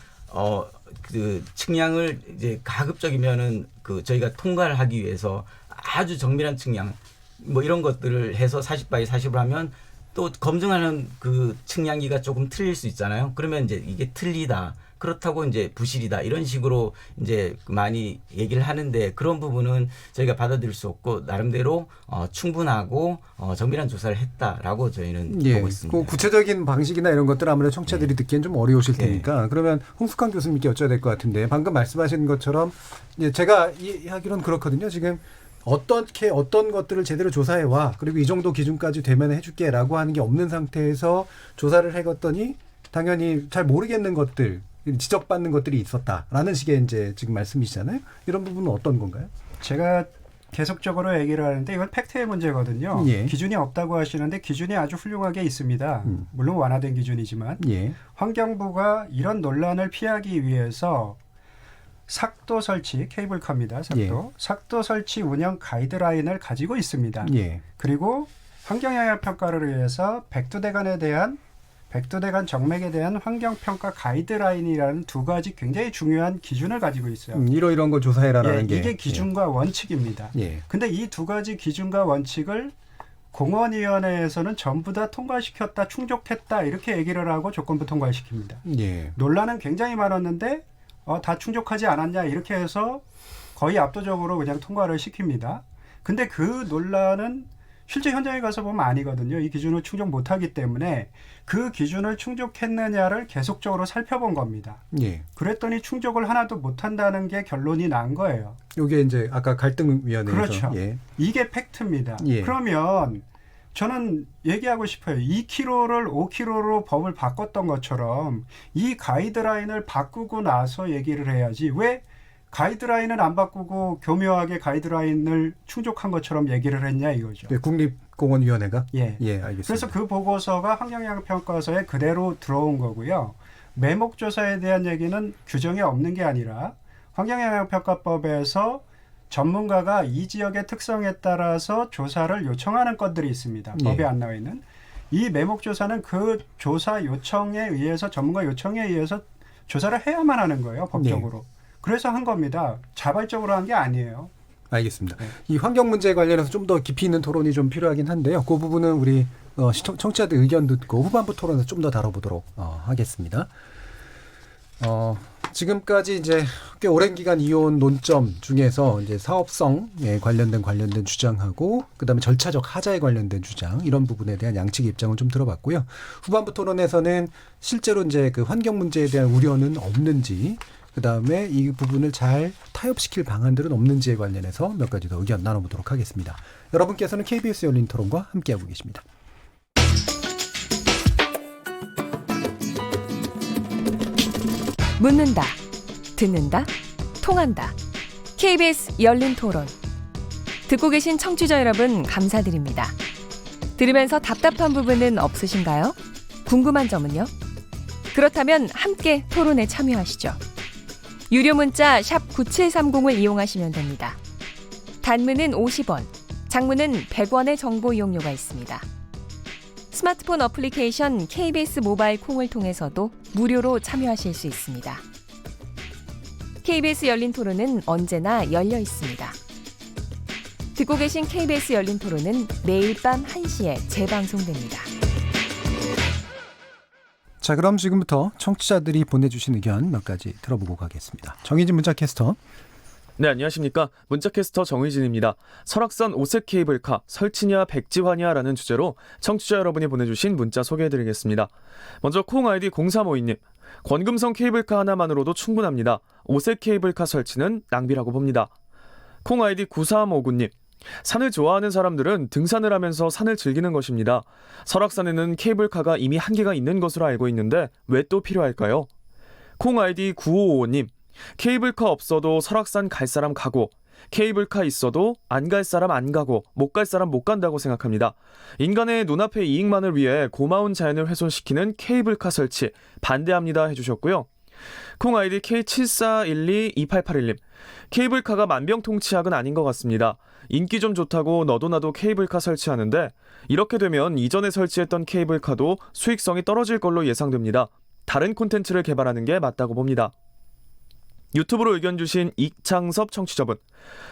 그 측량을 이제 가급적이면은 그 저희가 통과를 하기 위해서 아주 정밀한 측량 뭐 이런 것들을 해서 40/40으로 하면 또 검증하는 그 측량기가 조금 틀릴 수 있잖아요. 그러면 이제 이게 틀리다. 그렇다고 이제 부실이다. 이런 식으로 이제 많이 얘기를 하는데 그런 부분은 저희가 받아들일 수 없고 나름대로 충분하고 정밀한 조사를 했다라고 저희는 보고 있습니다. 그 구체적인 방식이나 이런 것들 아무래도 청취자들이 듣기엔 좀 어려우실 테니까 그러면 홍숙환 교수님께 여쭤야 될 것 같은데 방금 말씀하신 것처럼 이제 제가 이야기로는 그렇거든요. 지금 어떻게 어떤 것들을 제대로 조사해 와 그리고 이 정도 기준까지 되면 해줄게라고 하는 게 없는 상태에서 조사를 해봤더니 당연히 잘 모르겠는 것들 지적받는 것들이 있었다라는 식의 이제 지금 말씀이시잖아요. 이런 부분은 어떤 건가요? 제가 계속적으로 얘기를 하는데 이건 팩트의 문제거든요. 예. 기준이 없다고 하시는데 기준이 아주 훌륭하게 있습니다. 물론 완화된 기준이지만 환경부가 이런 논란을 피하기 위해서 삭도 설치 케이블카입니다. 삭도 설치 운영 가이드라인을 가지고 있습니다. 그리고 환경영향 평가를 위해서 백두대간 정맥에 대한 환경평가 가이드라인이라는 두 가지 굉장히 중요한 기준을 가지고 있어요. 이런 걸 조사해라라는 게. 이게 기준과 원칙입니다. 근데 이 두 가지 기준과 원칙을 공원위원회에서는 전부 다 통과시켰다, 충족했다 이렇게 얘기를 하고 조건부 통과시킵니다. 논란은 굉장히 많았는데 다 충족하지 않았냐 이렇게 해서 거의 압도적으로 그냥 통과를 시킵니다. 근데 그 논란은 실제 현장에 가서 보면 아니거든요. 이 기준을 충족 못하기 때문에 그 기준을 충족했느냐를 계속적으로 살펴본 겁니다. 그랬더니 충족을 하나도 못한다는 게 결론이 난 거예요. 이게 이제 아까 갈등위원회에서. 그렇죠. 이게 팩트입니다. 그러면 저는 얘기하고 싶어요. 2km를 5km로 법을 바꿨던 것처럼 이 가이드라인을 바꾸고 나서 얘기를 해야지 왜 가이드라인은 안 바꾸고 교묘하게 가이드라인을 충족한 것처럼 얘기를 했냐 이거죠. 국립공원위원회가? 알겠습니다. 그래서 그 보고서가 환경영향평가서에 그대로 들어온 거고요. 매목조사에 대한 얘기는 규정에 없는 게 아니라 환경영향평가법에서 전문가가 이 지역의 특성에 따라서 조사를 요청하는 건들이 있습니다. 법에 안 나와 있는. 이 매목조사는 그 조사 요청에 의해서 전문가 요청에 의해서 조사를 해야만 하는 거예요. 법적으로. 그래서 한 겁니다. 자발적으로 한 게 아니에요. 알겠습니다. 이 환경 문제에 관련해서 좀 더 깊이 있는 토론이 좀 필요하긴 한데요. 그 부분은 우리 청취자들 의견 듣고 후반부 토론에서 좀 더 다뤄보도록 하겠습니다. 지금까지 이제 꽤 오랜 기간 이어온 논점 중에서 이제 사업성에 관련된 주장하고 그다음에 절차적 하자에 관련된 주장 이런 부분에 대한 양측의 입장을 좀 들어봤고요. 후반부 토론에서는 실제로 이제 그 환경 문제에 대한 우려는 없는지 그다음에 이 부분을 잘 타협시킬 방안들은 없는지에 관련해서 몇 가지 더 의견 나눠보도록 하겠습니다. 여러분께서는 KBS 열린 토론과 함께하고 계십니다. 묻는다, 듣는다, 통한다. KBS 열린 토론. 듣고 계신 청취자 여러분 감사드립니다. 들으면서 답답한 부분은 없으신가요? 궁금한 점은요? 그렇다면 함께 토론에 참여하시죠. 유료 문자 샵 9730을 이용하시면 됩니다. 단문은 50원, 장문은 100원의 정보 이용료가 있습니다. 스마트폰 어플리케이션 KBS 모바일 콩을 통해서도 무료로 참여하실 수 있습니다. KBS 열린 토론은 언제나 열려 있습니다. 듣고 계신 KBS 열린 토론은 매일 밤 1시에 재방송됩니다. 자, 그럼 지금부터 청취자들이 보내주신 의견 몇 가지 들어보고 가겠습니다. 정의진 문자캐스터. 네, 안녕하십니까. 문자캐스터 정의진입니다. 설악산 오색 케이블카 설치냐 백지화냐라는 주제로 청취자 여러분이 보내주신 문자 소개해드리겠습니다. 먼저 콩 아이디 0352님. 권금성 케이블카 하나만으로도 충분합니다. 오색 케이블카 설치는 낭비라고 봅니다. 콩 아이디 9359님. 산을 좋아하는 사람들은 등산을 하면서 산을 즐기는 것입니다. 설악산에는 케이블카가 이미 한계가 있는 것으로 알고 있는데 왜 또 필요할까요? 콩 아이디 9555님. 케이블카 없어도 설악산 갈 사람 가고 케이블카 있어도 안 갈 사람 안 가고 못 갈 사람 못 간다고 생각합니다. 인간의 눈앞의 이익만을 위해 고마운 자연을 훼손시키는 케이블카 설치 반대합니다 해주셨고요. 콩 아이디 K74122881님. 케이블카가 만병통치약은 아닌 것 같습니다. 인기 좀 좋다고 너도 나도 케이블카 설치하는데 이렇게 되면 이전에 설치했던 케이블카도 수익성이 떨어질 걸로 예상됩니다. 다른 콘텐츠를 개발하는 게 맞다고 봅니다. 유튜브로 의견 주신 이창섭 청취자분.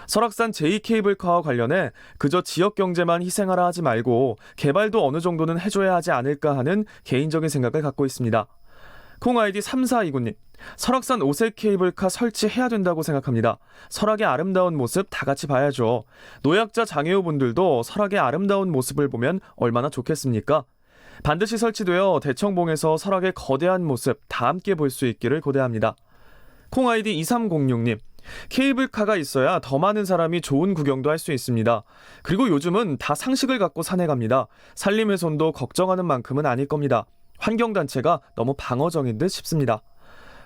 설악산 제2케이블카와 관련해 그저 지역 경제만 희생하라 하지 말고 개발도 어느 정도는 해줘야 하지 않을까 하는 개인적인 생각을 갖고 있습니다. 콩 아이디 3429님. 설악산 5색 케이블카 설치해야 된다고 생각합니다. 설악의 아름다운 모습 다 같이 봐야죠. 노약자 장애우분들도 설악의 아름다운 모습을 보면 얼마나 좋겠습니까? 반드시 설치되어 대청봉에서 설악의 거대한 모습 다 함께 볼 수 있기를 고대합니다. 콩 아이디 2306님. 케이블카가 있어야 더 많은 사람이 좋은 구경도 할 수 있습니다. 그리고 요즘은 다 상식을 갖고 산에 갑니다. 산림훼손도 걱정하는 만큼은 아닐 겁니다. 환경단체가 너무 방어적인 듯 싶습니다.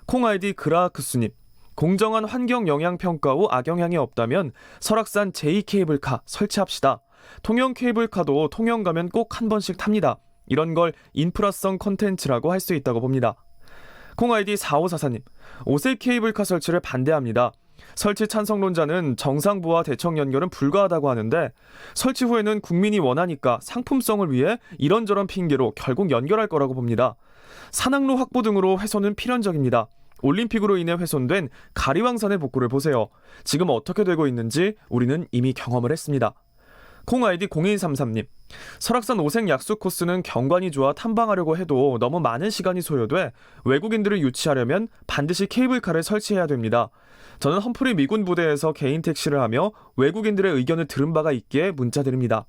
콩 아이디 그라크스님. 공정한 환경 영향 평가 후 악영향이 없다면 설악산 제2케이블카 설치합시다. 통영 케이블카도 통영 가면 꼭 한 번씩 탑니다. 이런 걸 인프라성 콘텐츠라고 할 수 있다고 봅니다. 콩 아이디 4544님. 5색 케이블카 설치를 반대합니다. 설치 찬성론자는 정상부와 대청 연결은 불가하다고 하는데 설치 후에는 국민이 원하니까 상품성을 위해 이런저런 핑계로 결국 연결할 거라고 봅니다. 산악로 확보 등으로 훼손은 필연적입니다. 올림픽으로 인해 훼손된 가리왕산의 복구를 보세요. 지금 어떻게 되고 있는지 우리는 이미 경험을 했습니다. 콩 아이디 0133님. 설악산 5색 약수 코스는 경관이 좋아 탐방하려고 해도 너무 많은 시간이 소요돼 외국인들을 유치하려면 반드시 케이블카를 설치해야 됩니다. 저는 험프리 미군 부대에서 개인 택시를 하며 외국인들의 의견을 들은 바가 있기에 문자드립니다.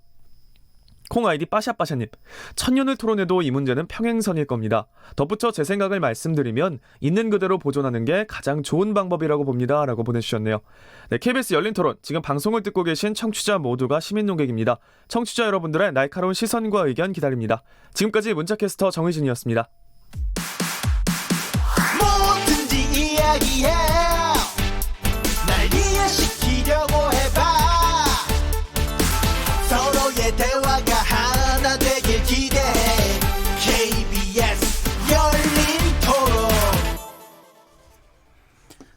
콩 아이디 빠샤빠샤님. 천년을 토론해도 이 문제는 평행선일 겁니다. 덧붙여 제 생각을 말씀드리면 있는 그대로 보존하는 게 가장 좋은 방법이라고 봅니다. 라고 보내주셨네요. 네, KBS 열린 토론. 지금 방송을 듣고 계신 청취자 모두가 시민 농객입니다. 청취자 여러분들의 날카로운 시선과 의견 기다립니다. 지금까지 문자캐스터 정의진이었습니다. 뭐든지 이야기해. 날 이해시키려고 해봐. 서로의 대화가 하나 되길 기대해. KBS 열린 토론.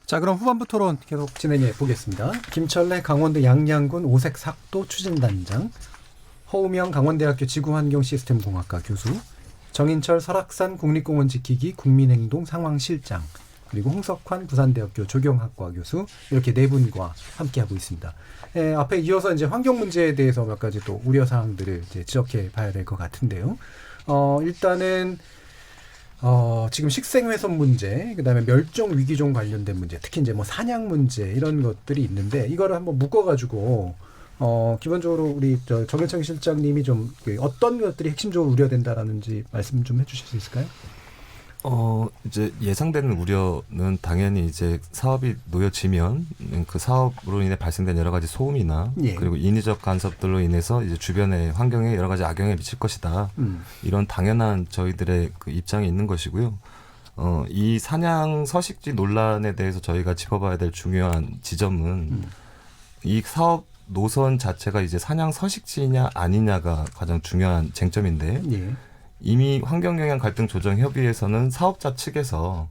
자, 그럼 후반부 토론 계속 진행해 보겠습니다. 김철래 강원도 양양군 오색 삭도 추진단장, 허우명 강원대학교 지구환경시스템공학과 교수, 정인철 설악산 국립공원 지키기 국민행동 상황실장, 그리고 홍석환 부산대학교 조경학과 교수, 이렇게 네 분과 함께하고 있습니다. 앞에 이어서 이제 환경 문제에 대해서 몇 가지 또 우려 사항들을 이제 지적해 봐야 될 것 같은데요. 일단은 지금 식생훼손 문제, 그다음에 멸종 위기종 관련된 문제, 특히 이제 뭐 사냥 문제 이런 것들이 있는데 이거를 한번 묶어가지고 기본적으로 우리 정일청 실장님이 좀 어떤 것들이 핵심적으로 우려된다라는지 말씀 좀 해주실 수 있을까요? 이제 예상되는 우려는 당연히 이제 사업이 놓여지면 그 사업으로 인해 발생된 여러 가지 소음이나 그리고 인위적 간섭들로 인해서 이제 주변의 환경에 여러 가지 악영향을 미칠 것이다. 이런 당연한 저희들의 그 입장이 있는 것이고요. 이 사냥 서식지 논란에 대해서 저희가 짚어봐야 될 중요한 지점은 이 사업 노선 자체가 이제 사냥 서식지냐 아니냐가 가장 중요한 쟁점인데 이미 환경영향갈등조정협의회에서는 사업자 측에서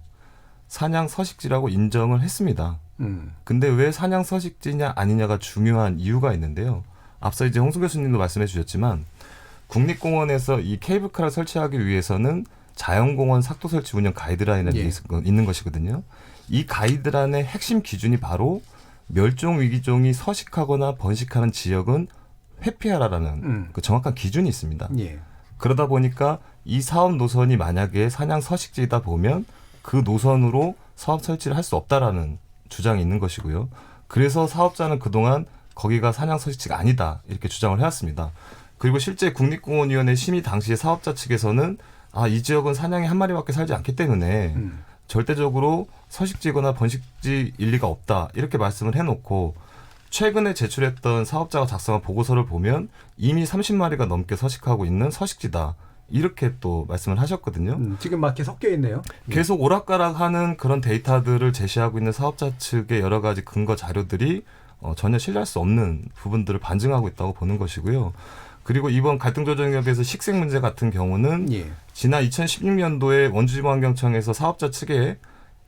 사냥 서식지라고 인정을 했습니다. 근데 왜 사냥 서식지냐 아니냐가 중요한 이유가 있는데요. 앞서 이제 홍수 교수님도 말씀해 주셨지만 국립공원에서 이 케이블카를 설치하기 위해서는 자연공원 삭도 설치 운영 가이드라인이 있는 것이거든요. 이 가이드라인의 핵심 기준이 바로 멸종 위기종이 서식하거나 번식하는 지역은 회피하라라는 그 정확한 기준이 있습니다. 그러다 보니까 이 사업 노선이 만약에 사냥 서식지이다 보면 그 노선으로 사업 설치를 할 수 없다라는 주장이 있는 것이고요. 그래서 사업자는 그동안 거기가 사냥 서식지가 아니다 이렇게 주장을 해왔습니다. 그리고 실제 국립공원위원회 심의 당시에 사업자 측에서는 이 지역은 사냥이 한 마리밖에 살지 않기 때문에 절대적으로 서식지거나 번식지일 리가 없다 이렇게 말씀을 해놓고 최근에 제출했던 사업자가 작성한 보고서를 보면 이미 30마리가 넘게 서식하고 있는 서식지다. 이렇게 또 말씀을 하셨거든요. 지금 막 이렇게 섞여 있네요. 계속 오락가락하는 그런 데이터들을 제시하고 있는 사업자 측의 여러 가지 근거 자료들이 전혀 신뢰할 수 없는 부분들을 반증하고 있다고 보는 것이고요. 그리고 이번 갈등조정협의회에서 식생 문제 같은 경우는 지난 2016년도에 원주지방환경청에서 사업자 측에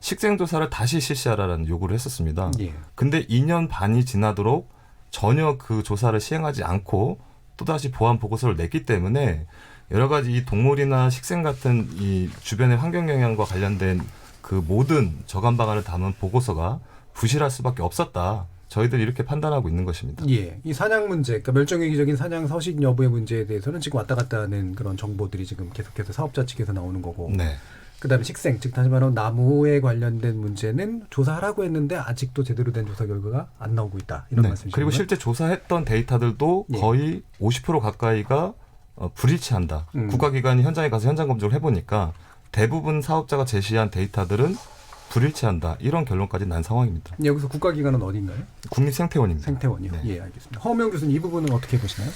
식생조사를 다시 실시하라는 요구를 했었습니다. 근데 2년 반이 지나도록 전혀 그 조사를 시행하지 않고 또다시 보완 보고서를 냈기 때문에 여러 가지 이 동물이나 식생 같은 이 주변의 환경 영향과 관련된 그 모든 저감 방안을 담은 보고서가 부실할 수밖에 없었다. 저희들이 이렇게 판단하고 있는 것입니다. 예, 이 사냥 문제, 그러니까 멸종위기적인 사냥 서식 여부의 문제에 대해서는 지금 왔다 갔다 하는 그런 정보들이 지금 계속해서 사업자 측에서 나오는 거고. 네. 그다음에 식생, 즉 다시 말하면 나무에 관련된 문제는 조사하라고 했는데 아직도 제대로 된 조사 결과가 안 나오고 있다. 이런 말씀이시죠. 그리고 실제 조사했던 데이터들도 거의 50% 가까이가 불일치한다. 국가기관이 현장에 가서 현장 검증을 해보니까 대부분 사업자가 제시한 데이터들은 불일치한다. 이런 결론까지 난 상황입니다. 여기서 국가기관은 어딘가요? 국립생태원입니다. 생태원이요. 네. 예, 알겠습니다. 허명 교수님 이 부분은 어떻게 보시나요?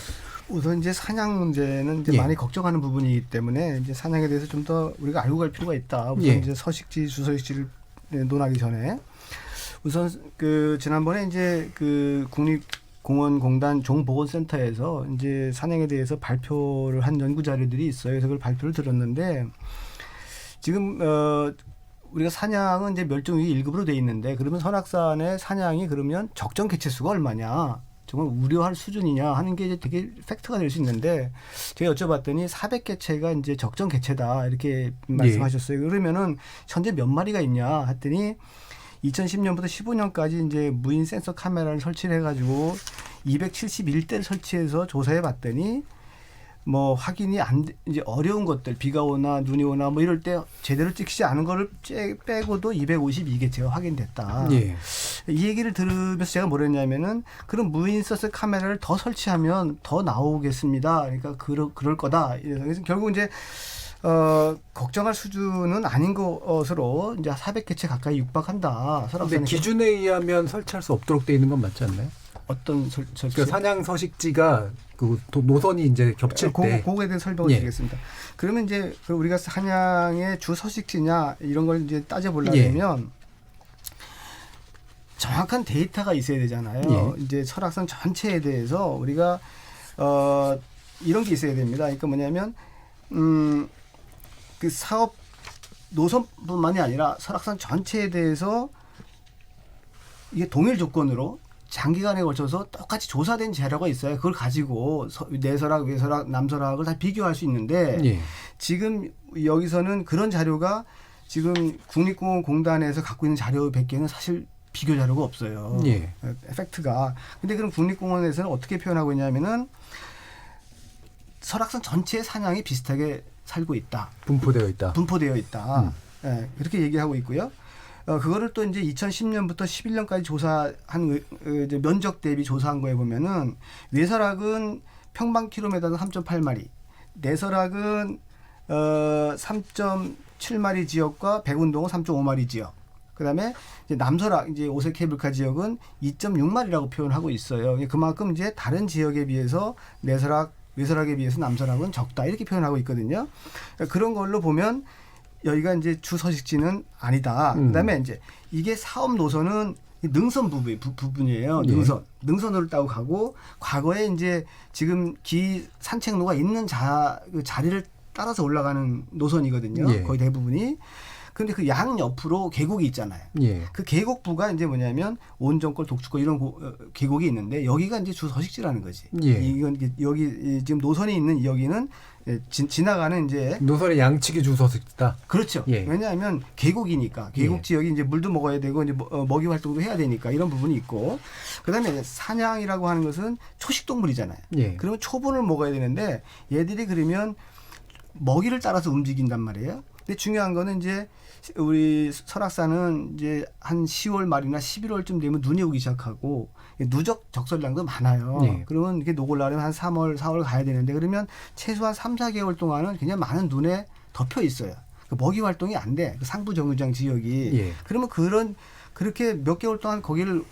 우선 이제 사냥 문제는 이제 예. 많이 걱정하는 부분이기 때문에 이제 사냥에 대해서 좀 더 우리가 알고 갈 필요가 있다. 우선 예. 이제 서식지, 주서식지를 논하기 전에 우선 그 지난번에 이제 그 국립공원공단 종보건센터에서 이제 사냥에 대해서 발표를 한 연구 자료들이 있어요. 그래서 그걸 발표를 들었는데 지금 우리가 사냥은 이제 멸종위기 1급으로 돼 있는데 그러면 설악산의 사냥이 그러면 적정 개체수가 얼마냐? 정말 우려할 수준이냐 하는 게 이제 되게 팩트가 될 수 있는데 제가 여쭤봤더니 400개체가 이제 적정 개체다 이렇게 말씀하셨어요. 그러면은 현재 몇 마리가 있냐 했더니 2010년부터 15년까지 이제 무인 센서 카메라를 설치를 해가지고 271대를 설치해서 조사해 봤더니 뭐 확인이 이제 어려운 것들 비가 오나 눈이 오나 뭐 이럴 때 제대로 찍히지 않은 거를 빼고도 252개체가 확인됐다. 예. 이 얘기를 들으면서 제가 뭐랬냐면은 그럼 무인 센서 카메라를 더 설치하면 더 나오겠습니다. 그러니까 그럴 거다. 그래서 결국 이제 걱정할 수준은 아닌 것으로 이제 400개체 가까이 육박한다. 그런데 기준에 의하면 설치할 수 없도록 돼 있는 건 맞지 않나요? 어떤 설치? 그 사냥 서식지가 그 노선이 이제 겹칠 때 그거에 대해 설명을 드리겠습니다. 그러면 이제 우리가 사냥의 주 서식지냐 이런 걸 이제 따져보려면 정확한 데이터가 있어야 되잖아요. 이제 설악산 전체에 대해서 우리가 이런 게 있어야 됩니다. 그러니까 뭐냐면 그 사업 노선뿐만이 아니라 설악산 전체에 대해서 이게 동일 조건으로 장기간에 걸쳐서 똑같이 조사된 자료가 있어요. 그걸 가지고 내설악, 외설악, 남설악을 다 비교할 수 있는데 지금 여기서는 그런 자료가 지금 국립공원공단에서 갖고 있는 자료 100개는 사실 비교 자료가 없어요. 팩트가. 근데 그럼 국립공원에서는 어떻게 표현하고 있냐면은 설악산 전체의 사냥이 비슷하게 살고 있다. 분포되어 있다. 네, 그렇게 얘기하고 있고요. 그거를 또 이제 2010년부터 11년까지 조사한 이제 면적 대비 조사한 거에 보면은 외설악은 평방 킬로미터당 3.8마리, 내설악은 3.7마리 지역과 백운동은 3.5마리 지역. 그다음에 이제 남설악 이제 오색 케이블카 지역은 2.6마리라고 표현하고 있어요. 그만큼 이제 다른 지역에 비해서 내설악, 외설악에 비해서 남설악은 적다 이렇게 표현하고 있거든요. 그런 걸로 보면. 여기가 이제 주 서식지는 아니다. 그다음에 이제 이게 사업 노선은 능선 부분이에요. 능선으로 따고 가고 과거에 이제 지금 기 산책로가 있는 그 자리를 따라서 올라가는 노선이거든요. 거의 대부분이. 그런데 그 양 옆으로 계곡이 있잖아요. 그 계곡부가 이제 뭐냐면 온정골, 독주골 이런 계곡이 있는데 여기가 이제 주 서식지라는 거지. 이건 여기 지금 노선이 있는 여기는 지나가는 이제 노선의 양측이 주 서식지다. 그렇죠. 왜냐하면 계곡이니까 계곡 지역이 이제 물도 먹어야 되고 이제 먹이 활동도 해야 되니까 이런 부분이 있고 그다음에 사냥이라고 하는 것은 초식 동물이잖아요. 그러면 초본을 먹어야 되는데 얘들이 그러면 먹이를 따라서 움직인단 말이에요. 근데 중요한 거는 이제 우리 설악산은 이제 한 10월 말이나 11월쯤 되면 눈이 오기 시작하고 누적 적설량도 많아요. 그러면 이게 녹으려면 한 3월, 4월 가야 되는데 그러면 최소한 3, 4개월 동안은 그냥 많은 눈에 덮여 있어요. 먹이 활동이 안 돼. 그 상부 정류장 지역이. 그러면 그렇게 몇 개월 동안 거기를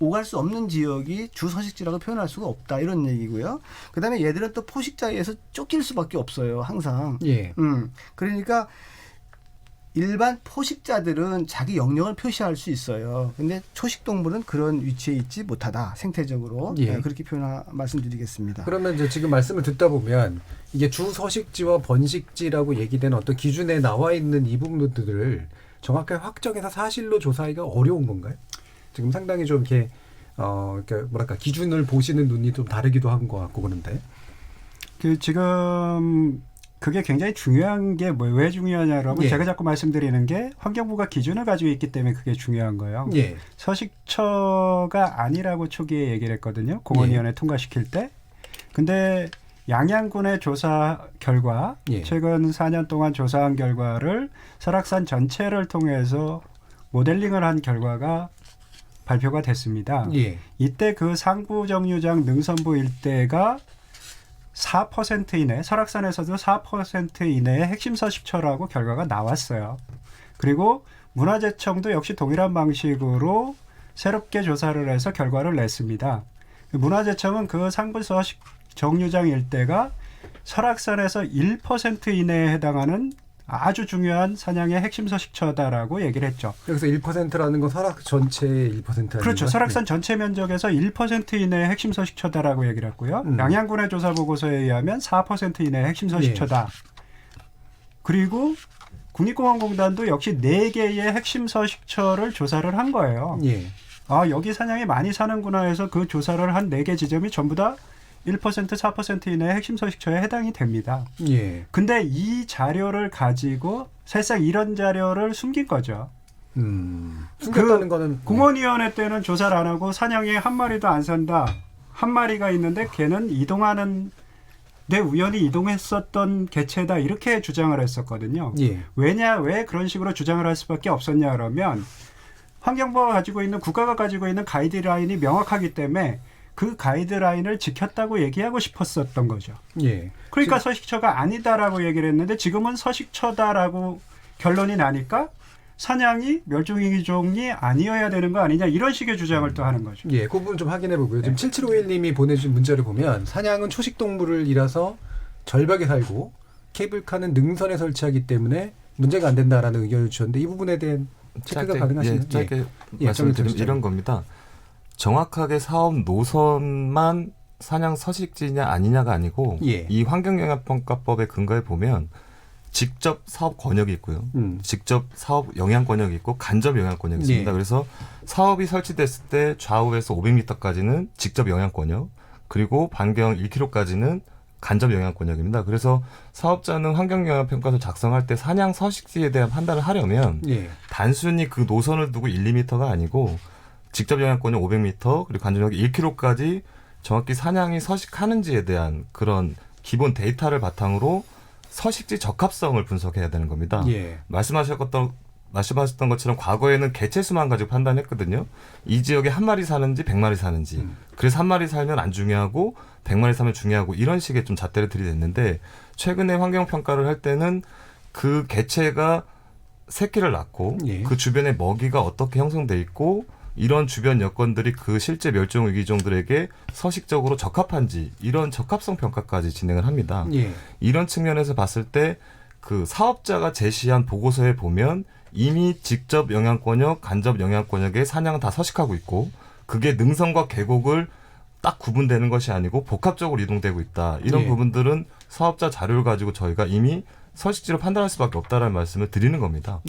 오갈 수 없는 지역이 주 서식지라고 표현할 수가 없다 이런 얘기고요. 그다음에 얘들은 또 포식자에서 쫓길 수밖에 없어요. 항상. 그러니까 일반 포식자들은 자기 영역을 표시할 수 있어요. 근데 초식 동물은 그런 위치에 있지 못하다. 생태적으로. 그렇게 말씀드리겠습니다. 그러면 이제 지금 말씀을 듣다 보면 이게 주 서식지와 번식지라고 얘기되는 어떤 기준에 나와 있는 이 부분들을 정확하게 확정해서 사실로 조사하기가 어려운 건가요? 지금 상당히 좀 이렇게 뭐랄까 기준을 보시는 눈이 좀 다르기도 한 것 같고 그런데 지금 그게 굉장히 중요한 게 왜 중요하냐 그러면 예. 제가 자꾸 말씀드리는 게 환경부가 기준을 가지고 있기 때문에 그게 중요한 거예요. 예. 서식처가 아니라고 초기에 얘기를 했거든요. 공원위원회 통과시킬 때. 근데 양양군의 조사 결과 예. 최근 4년 동안 조사한 결과를 설악산 전체를 통해서 모델링을 한 결과가 발표가 됐습니다. 예. 이때 그 상부 정류장 능선부 일대가 4% 이내, 설악산에서도 4% 이내의 핵심 서식처라고 결과가 나왔어요. 그리고 문화재청도 역시 동일한 방식으로 새롭게 조사를 해서 결과를 냈습니다. 문화재청은 그 상부 서식 정류장 일대가 설악산에서 1% 이내에 해당하는 아주 중요한 사냥의 핵심 서식처다라고 얘기를 했죠. 여기서 1%라는 건 설악 전체의 1% 아닌가요? 그렇죠. 설악산 전체 면적에서 1% 이내의 핵심 서식처다라고 얘기를 했고요. 양양군의 조사 보고서에 의하면 4% 이내의 핵심 서식처다. 그리고 국립공원공단도 역시 4개의 핵심 서식처를 조사를 한 거예요. 예. 아, 여기 사냥이 많이 사는구나 해서 그 조사를 한 4개 지점이 전부 다 1%, 4% 이내의 핵심 서식처에 해당이 됩니다. 예. 근데 이 자료를 가지고 사실상 이런 자료를 숨긴 거죠. 숨겼다는 거는 공원위원회 때는 조사를 안 하고 사냥에 한 마리도 안 산다. 한 마리가 있는데 걔는 이동하는 데 우연히 이동했었던 개체다 이렇게 주장을 했었거든요. 예. 왜 그런 식으로 주장을 할 수밖에 없었냐 그러면 환경부가 가지고 있는 국가가 가지고 있는 가이드라인이 명확하기 때문에 그 가이드라인을 지켰다고 얘기하고 싶었었던 거죠. 예. 그러니까 서식처가 아니다라고 얘기를 했는데 지금은 서식처다라고 결론이 나니까 사냥이 멸종위기종이 아니어야 되는 거 아니냐 이런 식의 주장을 또 하는 거죠. 예, 그 부분 좀 확인해 보고요. 지금 7751님이 보내주신 문자를 보면 사냥은 초식 동물이라서 절벽에 살고 케이블카는 능선에 설치하기 때문에 문제가 안 된다라는 의견을 주셨는데 이 부분에 대한 체크가 가능하신가요? 짧게 말씀드리면 이런 겁니다. 정확하게 사업 노선만 사냥 서식지냐 아니냐가 아니고 이 환경영향평가법의 근거에 보면 직접 사업 권역이 있고요. 직접 사업 영향 권역이 있고 간접 영향 권역이 있습니다. 그래서 사업이 설치됐을 때 좌우에서 500m까지는 직접 영향 권역, 그리고 반경 1km까지는 간접 영향 권역입니다. 그래서 사업자는 환경영향평가서 작성할 때 사냥 서식지에 대한 판단을 하려면 단순히 그 노선을 두고 1, 2m가 아니고 직접 영향 권역 500m, 그리고 간접 영향 1km까지 정확히 사냥이 서식하는지에 대한 그런 기본 데이터를 바탕으로 서식지 적합성을 분석해야 되는 겁니다. 말씀하셨던 것처럼 과거에는 개체 수만 가지고 판단했거든요. 이 지역에 한 마리 사는지 100마리 사는지. 그래서 한 마리 살면 안 중요하고 100마리 살면 중요하고 이런 식의 좀 잣대를 들이댔는데 최근에 환경평가를 할 때는 그 개체가 새끼를 낳고 그 주변에 먹이가 어떻게 형성돼 있고 이런 주변 여건들이 그 실제 멸종위기종들에게 서식적으로 적합한지 이런 적합성 평가까지 진행을 합니다. 이런 측면에서 봤을 때 그 사업자가 제시한 보고서에 보면 이미 직접 영향권역, 간접 영향권역에 사냥은 다 서식하고 있고 그게 능선과 계곡을 딱 구분되는 것이 아니고 복합적으로 이동되고 있다. 이런 부분들은 사업자 자료를 가지고 저희가 이미 서식지로 판단할 수밖에 없다라는 말씀을 드리는 겁니다.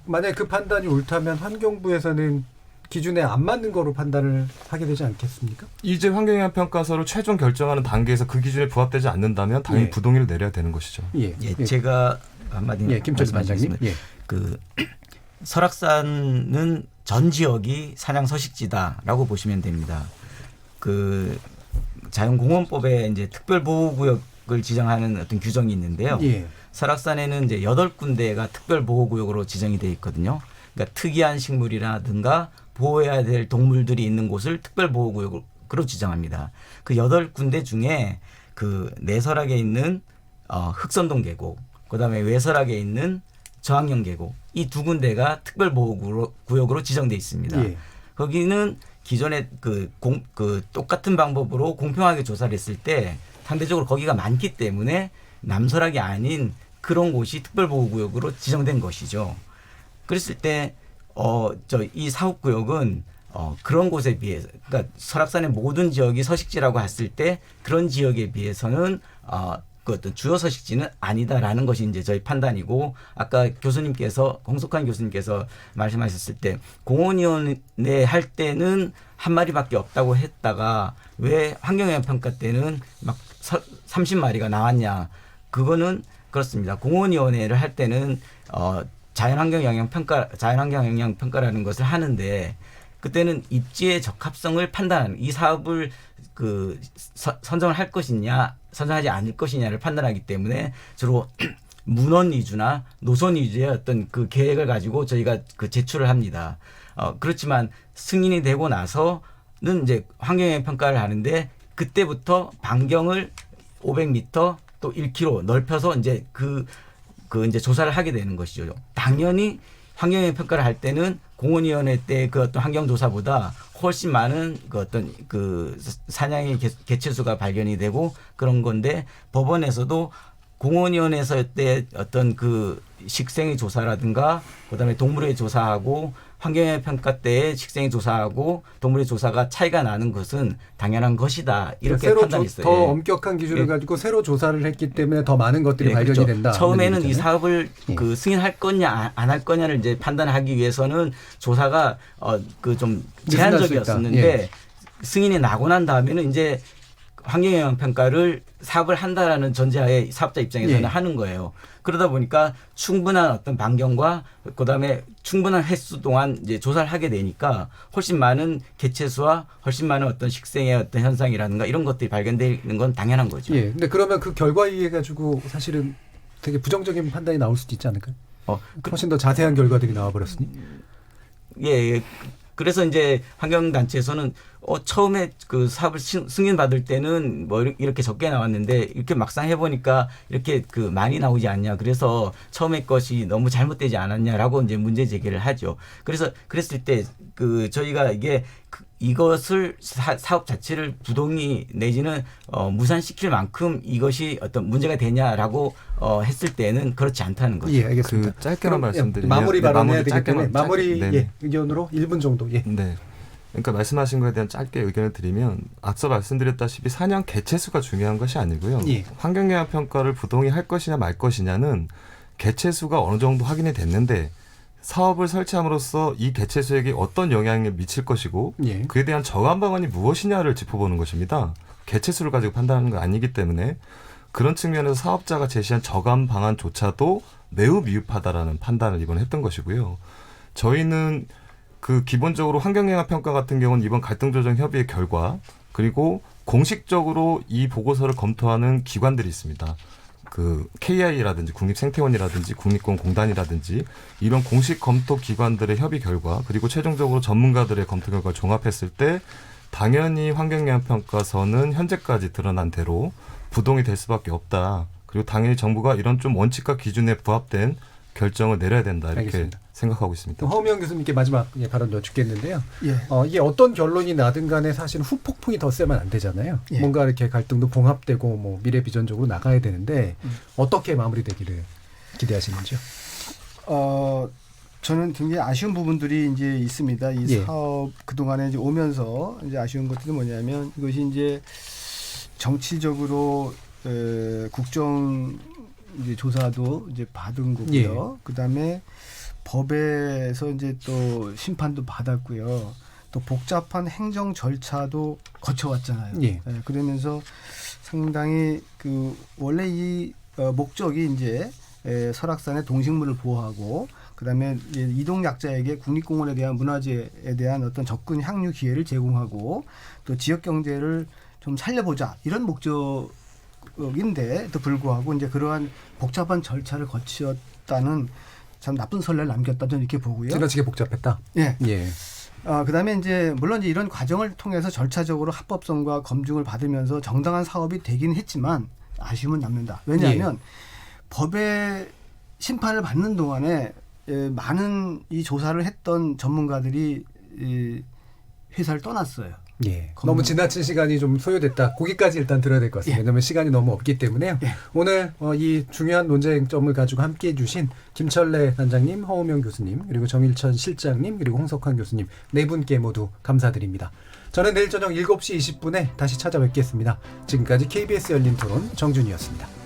만약 그 판단이 옳다면 환경부에서는 기준에 안 맞는 거로 판단을 하게 되지 않겠습니까? 이제 환경영향평가서를 최종 결정하는 단계에서 그 기준에 부합되지 않는다면 당연히 부동의를 내려야 되는 것이죠. 제가 한마디 김철수 반장님. 그 설악산은 전 지역이 사냥 서식지다라고 보시면 됩니다. 그 자연공원법에 이제 특별보호구역을 지정하는 어떤 규정이 있는데요. 설악산에는 이제 8군데가 특별보호구역으로 지정이 되어 있거든요. 그러니까 특이한 식물이라든가 보호해야 될 동물들이 있는 곳을 특별보호구역으로 지정합니다. 그 8군데 중에 그 내설악에 있는 흑선동 계곡, 그다음에 외설악에 있는 저항령 계곡 이 2군데가 특별보호구역으로 지정돼 있습니다. 거기는 기존에 그 똑같은 방법으로 공평하게 조사를 했을 때 상대적으로 거기가 많기 때문에 남설악이 아닌 그런 곳이 특별보호구역으로 지정된 것이죠. 그랬을 때 이 사업구역은 그런 곳에 비해서 그러니까 설악산의 모든 지역이 서식지라고 했을 때 그런 지역에 비해서는 그 어떤 주요 서식지는 아니다라는 것이 이제 저희 판단이고 아까 교수님께서 홍석환 교수님께서 말씀하셨을 때 공원위원회 할 때는 한 마리밖에 없다고 했다가 왜 환경영향평가 때는 막 30마리가 나왔냐. 그거는 그렇습니다. 공원위원회를 할 때는 자연환경 영향 평가라는 것을 하는데 그때는 입지의 적합성을 판단하는 이 사업을 선정을 할 것이냐 선정하지 않을 것이냐를 판단하기 때문에 주로 문헌 위주나 노선 위주의 어떤 그 계획을 가지고 저희가 제출을 합니다. 그렇지만 승인이 되고 나서는 이제 환경영향 평가를 하는데 그때부터 반경을 500m 또 1km 넓혀서 이제 이제 조사를 하게 되는 것이죠. 당연히 환경영향 평가를 할 때는 공원위원회 때 그 어떤 환경조사보다 훨씬 많은 그 어떤 사냥의 개체수가 발견이 되고 그런 건데 법원에서도 공원위원회에서 때 어떤 식생의 조사라든가 그다음에 동물의 조사하고 환경영향 평가 때의 식생의 조사하고 동물의 조사가 차이가 나는 것은 당연한 것이다. 이렇게 새로 판단했어요. 더 엄격한 기준을 가지고 새로 조사를 했기 때문에 더 많은 것들이 발견이 그렇죠. 된다. 처음에는 이 사업을 승인할 거냐 안 할 거냐를 이제 판단하기 위해서는 조사가 좀 제한적이었었는데 승인이 나고 난 다음에는 이제 환경영향 평가를 사업을 한다라는 전제하에 사업자 입장에서는 하는 거예요. 그러다 보니까 충분한 어떤 반경과 그다음에 충분한 횟수 동안 이제 조사를 하게 되니까 훨씬 많은 개체수와 훨씬 많은 어떤 식생의 어떤 현상이라든가 이런 것들이 발견되는 건 당연한 거죠. 예. 근데 그러면 그 결과에 의해 가지고 사실은 되게 부정적인 판단이 나올 수도 있지 않을까요? 훨씬 더 자세한 결과들이 나와 버렸으니. 예. 그래서 이제 환경단체에서는 처음에 그 사업을 승인받을 때는 뭐 이렇게 적게 나왔는데 이렇게 막상 해보니까 이렇게 많이 나오지 않냐. 그래서 처음에 것이 너무 잘못되지 않았냐라고 이제 문제 제기를 하죠. 그래서 그랬을 때 저희가 이것을 사업 자체를 부동의 내지는 무산시킬 만큼 이것이 어떤 문제가 되냐라고 했을 때는 그렇지 않다는 거죠. 예, 알겠습니다. 짧게만 말씀드리면 마무리 발언해야 되기 때문에 마무리 네. 의견으로 1분 정도. 예. 네. 그러니까 말씀하신 거에 대한 짧게 의견을 드리면 앞서 말씀드렸다시피 사냥 개체수가 중요한 것이 아니고요. 환경영향 평가를 부동의 할 것이냐 말 것이냐는 개체수가 어느 정도 확인이 됐는데 사업을 설치함으로써 이 개체수에게 어떤 영향을 미칠 것이고 그에 대한 저감 방안이 무엇이냐를 짚어보는 것입니다. 개체수를 가지고 판단하는 건 아니기 때문에 그런 측면에서 사업자가 제시한 저감 방안조차도 매우 미흡하다라는 판단을 이번에 했던 것이고요. 저희는 기본적으로 환경영향 평가 같은 경우는 이번 갈등조정협의회 결과 그리고 공식적으로 이 보고서를 검토하는 기관들이 있습니다. KI라든지 국립생태원이라든지 국립공원공단이라든지 이런 공식 검토 기관들의 협의 결과 그리고 최종적으로 전문가들의 검토 결과를 종합했을 때 당연히 환경영향 평가서는 현재까지 드러난 대로 부동이 될 수밖에 없다. 그리고 당연히 정부가 이런 좀 원칙과 기준에 부합된 결정을 내려야 된다. 이렇게 알겠습니다. 생각하고 있습니다. 허우명 교수님께 마지막 발언 여쭙겠는데요. 예. 이게 어떤 결론이 나든 간에 사실 후폭풍이 더 세면 안 되잖아요. 뭔가 이렇게 갈등도 봉합되고 뭐 미래 비전적으로 나가야 되는데 어떻게 마무리되기를 기대하시는지요? 저는 굉장히 아쉬운 부분들이 이제 있습니다. 이 사업 그동안에 이제 오면서 이제 아쉬운 것들이 뭐냐면 이것이 이제 정치적으로 국정 이제 조사도 이제 받은 거고요. 그다음에 법에서 이제 또 심판도 받았고요. 또 복잡한 행정 절차도 거쳐왔잖아요. 그러면서 상당히 원래 이 목적이 이제 설악산의 동식물을 보호하고 그다음에 이동 약자에게 국립공원에 대한 문화재에 대한 어떤 접근 향유 기회를 제공하고 또 지역 경제를 좀 살려보자 이런 목적인데 또 불구하고 이제 그러한 복잡한 절차를 거치었다는 참 나쁜 선례를 남겼다 저는 이렇게 보고요. 지나치게 복잡했다. 그다음에 이제 물론 이제 이런 과정을 통해서 절차적으로 합법성과 검증을 받으면서 정당한 사업이 되긴 했지만 아쉬움은 남는다. 왜냐하면 법의 심판을 받는 동안에 많은 이 조사를 했던 전문가들이 회사를 떠났어요. 너무 지나친 시간이 좀 소요됐다. 거기까지 일단 들어야 될 것 같습니다. 왜냐하면 시간이 너무 없기 때문에요. 오늘 이 중요한 논쟁점을 가지고 함께해 주신 김철래 단장님, 허우명 교수님, 그리고 정일천 실장님, 그리고 홍석환 교수님 네 분께 모두 감사드립니다. 저는 내일 저녁 7시 20분에 다시 찾아뵙겠습니다. 지금까지 KBS 열린 토론 정준이었습니다.